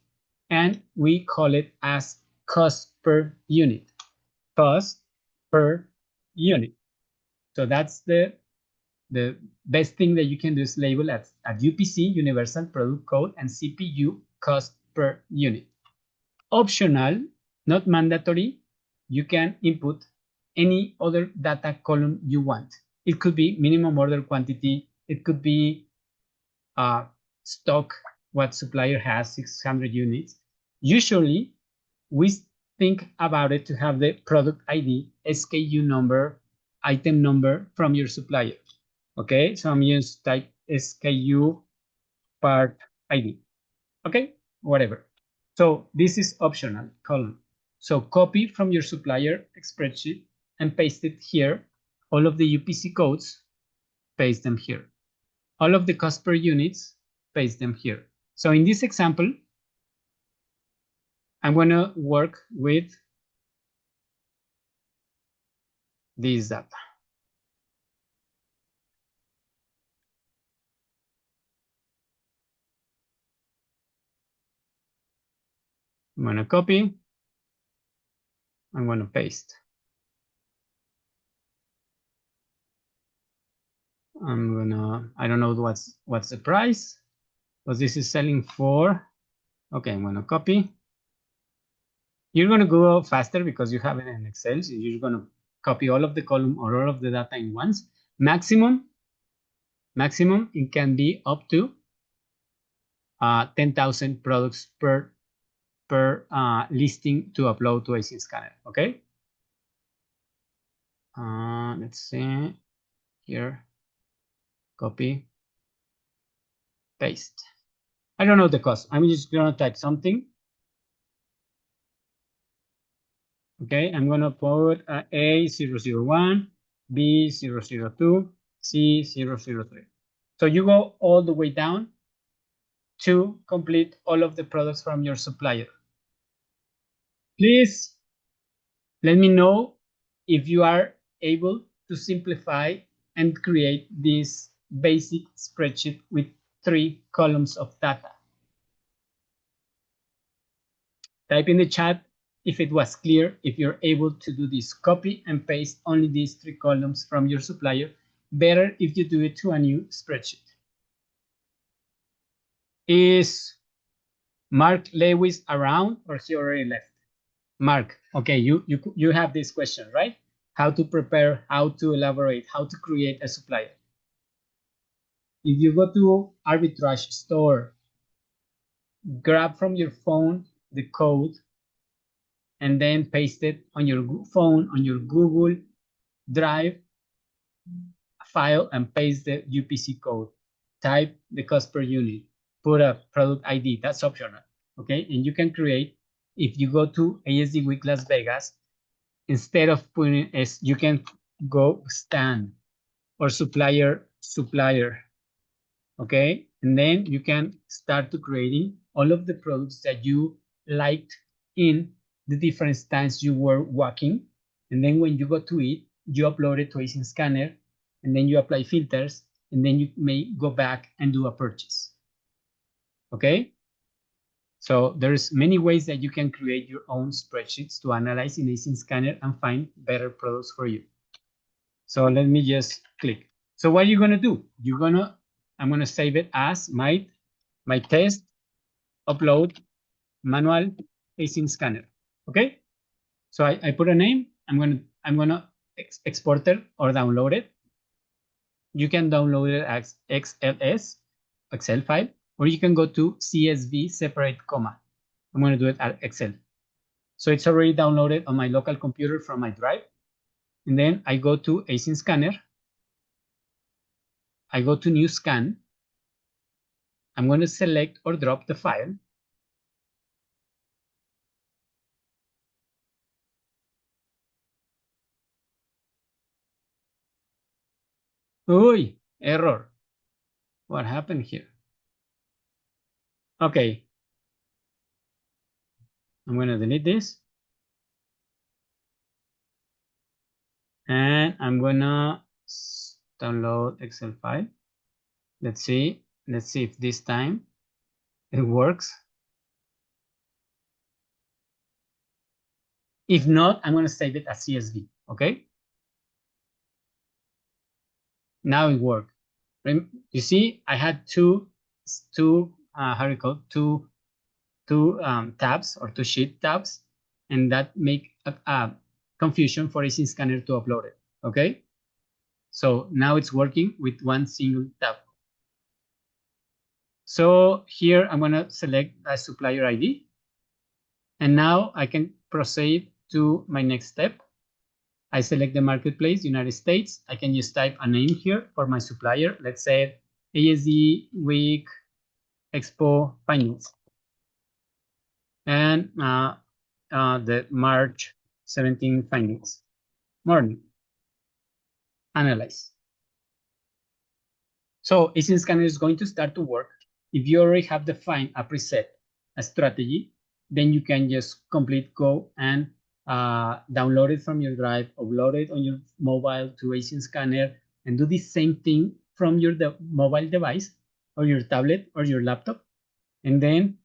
And we call it as cost per unit. Cost per unit. So that's the best thing that you can do is label at UPC, Universal Product Code, and CPU, cost per unit. Optional, not mandatory, you can input any other data column you want. It could be minimum order quantity. It could be stock, what supplier has, 600 units. Usually, we think about it to have the product ID, SKU number, item number from your supplier. Okay, so I'm using type SKU part ID. Okay, whatever. So this is optional column. So copy from your supplier spreadsheet and paste it here. All of the UPC codes, paste them here. All of the cost per units, paste them here. So in this example, I'm going to work with this data. I'm going to copy. I'm going to paste. I don't know what's the price, but this is selling for, okay, I'm going to copy. You're going to go faster because you have it in Excel. So you're going to copy all of the column or all of the data in once. Maximum, it can be up to 10,000 products per listing to upload to Asinscanner. Okay. Let's see here. Copy, paste. I don't know the cost. I'm just going to type something. Okay, I'm going to put A001, B002, C003. So you go all the way down to complete all of the products from your supplier. Please let me know if you are able to simplify and create this basic spreadsheet with 3 columns of data. Type in the chat if it was clear, if you're able to do this. Copy and paste only these 3 columns from your supplier. Better if you do it to a new spreadsheet. Is Mark Lewis around or he already left? Mark, okay, you have this question, right? How to prepare, how to elaborate, how to create a supplier. If you go to arbitrage store, grab from your phone the code and then paste it on your phone, on your Google Drive file and paste the UPC code. Type the cost per unit, put a product ID, that's optional, okay? And you can create, if you go to ASD Week Las Vegas, instead of putting S, you can go stand or supplier, okay? And then you can start to creating all of the products that you liked in the different stands you were walking. And then when you go to it, you upload it to Asinscanner, and then you apply filters, and then you may go back and do a purchase, okay? So there's many ways that you can create your own spreadsheets to analyze in Asinscanner and find better products for you. So let me just click. So what are you gonna do? I'm gonna save it as my test, upload, manual, Asinscanner. Okay. So I put a name. I'm gonna export it or download it. You can download it as XLS, Excel file, or you can go to CSV separate comma. I'm gonna do it at Excel. So it's already downloaded on my local computer from my drive. And then I go to Asinscanner. I go to new scan. I'm going to select or drop the file. Uy, error. What happened here? Okay. I'm going to delete this. And I'm going to download Excel file. Let's see. Let's see if this time it works. If not, I'm going to save it as CSV. Okay. Now it worked. You see, I had two tabs or two sheet tabs, and that make a confusion for Asinscanner to upload it. Okay. So now it's working with one single tab. So here I'm going to select a supplier ID. And now I can proceed to my next step. I select the marketplace, United States. I can just type a name here for my supplier. Let's say ASD Week Expo Finance. And the March 17 findings. Morning. Analyze. So Asinscanner is going to start to work. If you already have defined a preset, a strategy, then you can just go and download it from your drive, upload it on your mobile to Asinscanner, and do the same thing from your mobile device or your tablet or your laptop. And then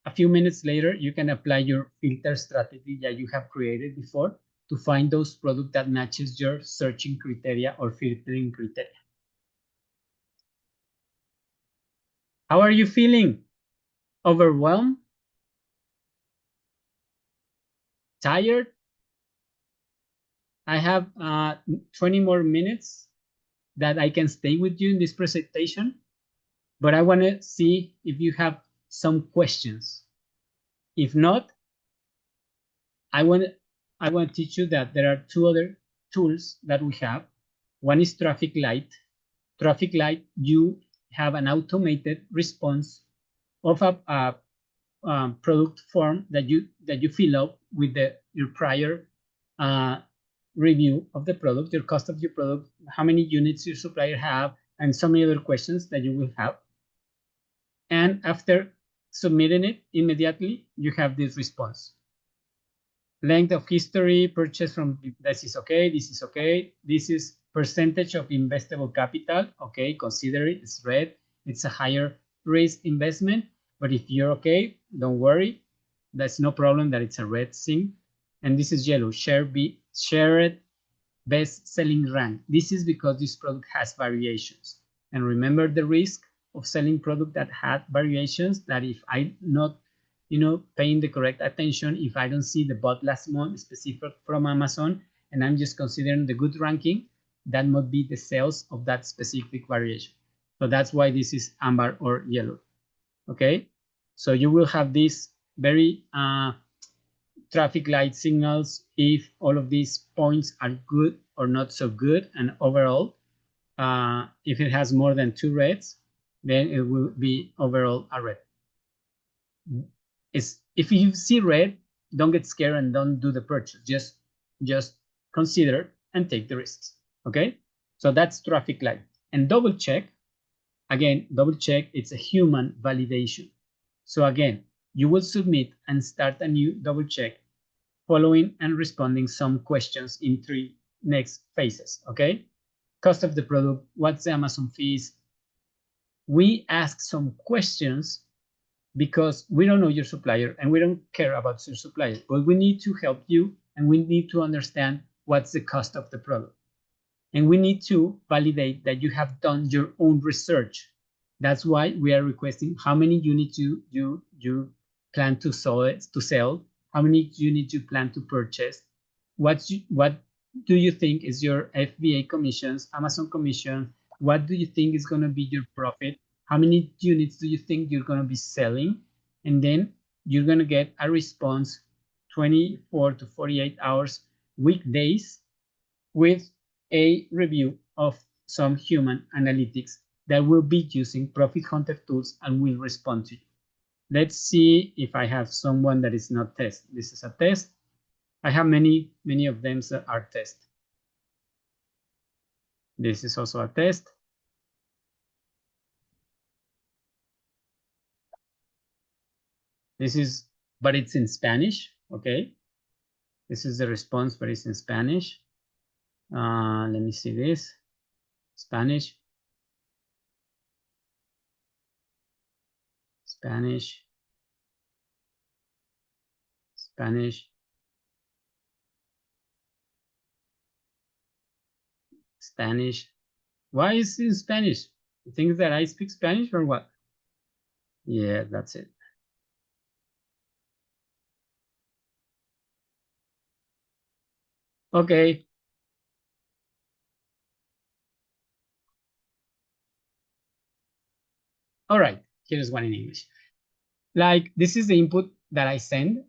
a few minutes later, you can apply your filter strategy that you have created before to find those products that matches your searching criteria or filtering criteria. How are you feeling? Overwhelmed? Tired? I have 20 more minutes that I can stay with you in this presentation, but I want to see if you have some questions. If not, I want to teach you that there are two other tools that we have. One is Traffic Light. Traffic Light, you have an automated response of a product form that you fill up with your prior review of the product, your cost of your product, how many units your supplier have, and so many other questions that you will have. And after submitting it immediately, you have this response. Length of history, purchase from, this is okay, this is okay. This is percentage of investable capital, okay, consider it, it's red. It's a higher risk investment, but if you're okay, don't worry. That's no problem that it's a red thing. And this is yellow, shared best selling rank. This is because this product has variations. And remember the risk of selling product that had variations, that if I'm not paying the correct attention, if I don't see the bot last month specific from Amazon, and I'm just considering the good ranking, that might be the sales of that specific variation. So that's why this is amber or yellow. Okay, so you will have these very traffic light signals if all of these points are good or not so good. And overall, if it has more than 2 reds, then it will be overall a red. If you see red, don't get scared and don't do the purchase. Just consider and take the risks. Okay, so that's traffic light. And double check, again, double check, it's a human validation. So again, you will submit and start a new double check, following and responding some questions in 3 next phases. Okay, cost of the product, what's the Amazon fees? We ask some questions because we don't know your supplier and we don't care about your supplier, but we need to help you and we need to understand what's the cost of the product. And we need to validate that you have done your own research. That's why we are requesting how many units you plan to sell, how many units you plan to purchase, what do you think is your FBA commissions, Amazon commission, what do you think is going to be your profit, how many units do you think you're going to be selling, and then you're going to get a response 24 to 48 hours, weekdays, with a review of some human analytics that will be using ProfitHunter tools and will respond to you. Let's see if I have someone that is not test. This is a test. I have many of them that are test. This is also a test. This is, but it's in Spanish, okay? This is the response, but it's in Spanish. Let me see this. Spanish. Spanish. Spanish. Spanish. Why is it in Spanish? You think that I speak Spanish or what? Yeah, that's it. Okay. All right. Here's one in English. Like, this is the input that I send,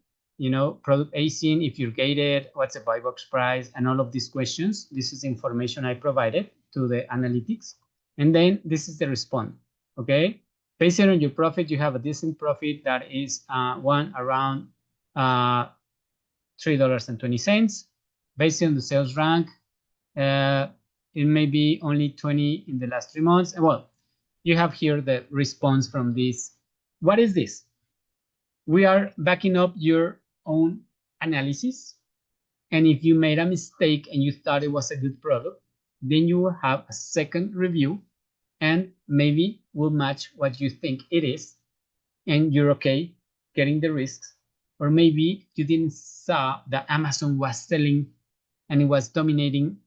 product ASIN, if you're gated, what's the buy box price, and all of these questions. This is the information I provided to the analytics. And then this is the response, okay? Based on your profit, you have a decent profit that is around $3.20. Based on the sales rank, it may be only 20 in the last 3 months. Well, you have here the response from this. What is this? We are backing up your own analysis. And if you made a mistake and you thought it was a good product, then you will have a second review and maybe will match what you think it is. And you're okay getting the risks. Or maybe you didn't saw that Amazon was selling and it was dominating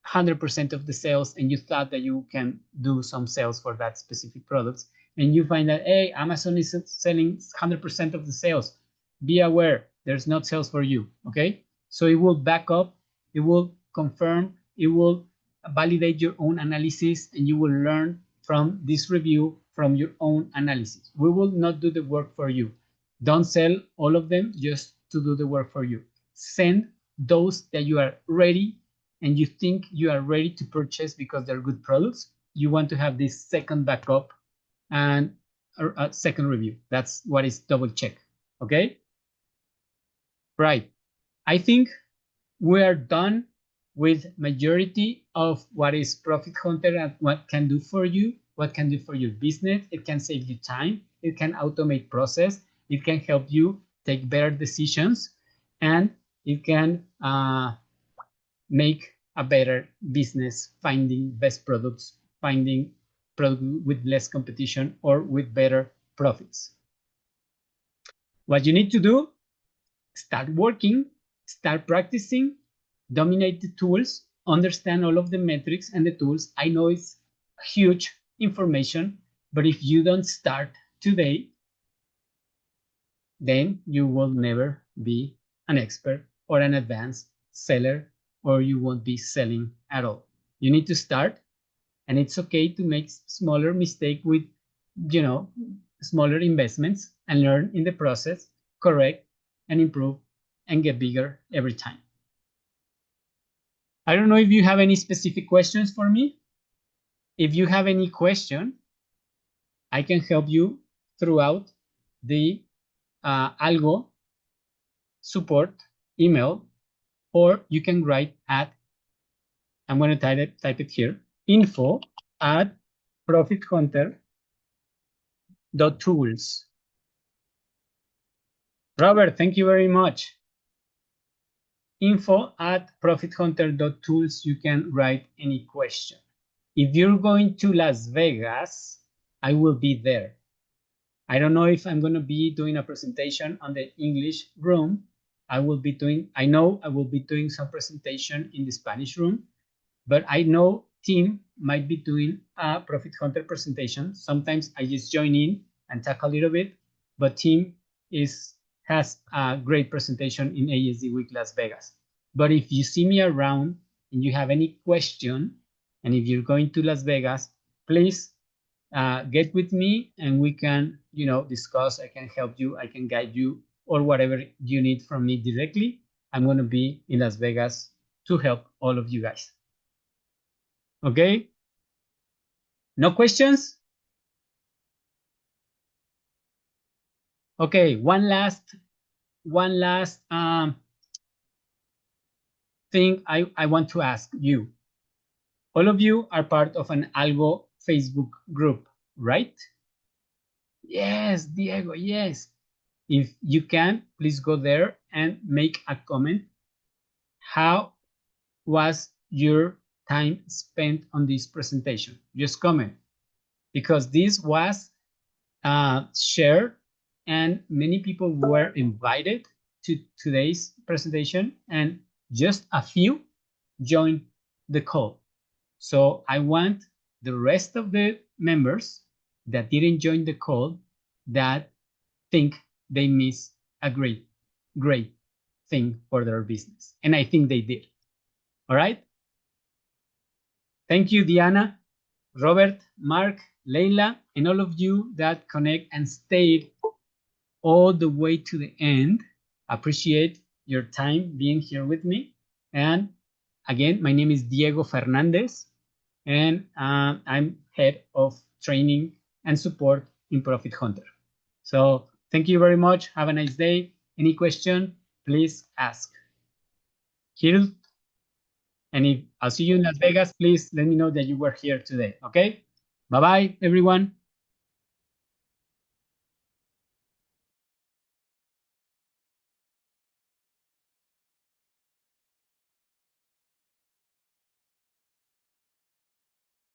100% of the sales, and you thought that you can do some sales for that specific products, and you find that, hey, Amazon is selling 100% of the sales. Be aware, there's not sales for you, okay? So it will back up, it will confirm, it will validate your own analysis, and you will learn from this review from your own analysis. We will not do the work for you. Don't sell all of them just to do the work for you. Send those that you are ready and you think you are ready to purchase because they're good products. You want to have this second backup and a second review. That's what is double check, okay? Right, I think we are done with majority of what is ProfitHunter and what can do for you, what can do for your business. It can save you time, it can automate process, it can help you take better decisions, and it can make a better business, finding best products, finding product with less competition or with better profits. What you need to do, start working, start practicing, dominate the tools, understand all of the metrics and the tools. I know it's huge information, but if you don't start today, then you will never be an expert or an advanced seller, or you won't be selling at all. You need to start, and it's okay to make smaller mistake with, smaller investments and learn in the process, correct and improve and get bigger every time. I don't know if you have any specific questions for me. If you have any question, I can help you throughout the algo support email, or you can write at, I'm going to type it here, info@ProfitHunter.tools. Robert, thank you very much. info@ProfitHunter.tools. You can write any question. If you're going to Las Vegas, I will be there. I don't know if I'm going to be doing a presentation on the English room. I know I will be doing some presentation in the Spanish room, but I know Tim might be doing a Profit Hunter presentation. Sometimes I just join in and talk a little bit, but Tim has a great presentation in ASD Week Las Vegas. But if you see me around and you have any question, and if you're going to Las Vegas, please get with me and we can, discuss. I can help you, I can guide you, or whatever you need from me directly. I'm going to be in Las Vegas to help all of you guys. Okay? No questions? Okay, one last thing I want to ask you. All of you are part of an Algo Facebook group, right? Yes, Diego, yes. If you can, please go there and make a comment. How was your time spent on this presentation? Just comment, because this was shared and many people were invited to today's presentation and just a few joined the call. So I want the rest of the members that didn't join the call, that think they missed a great thing for their business. And I think they did. All right. Thank you, Diana, Robert, Mark, Leila, and all of you that connect and stayed all the way to the end. Appreciate your time being here with me. And again, my name is Diego Fernandez, and I'm head of training and support in Profit Hunter. So thank you very much. Have a nice day. Any question, please ask. Here, and if I'll see you in Las Vegas, please let me know that you were here today. Okay? Bye-bye, everyone.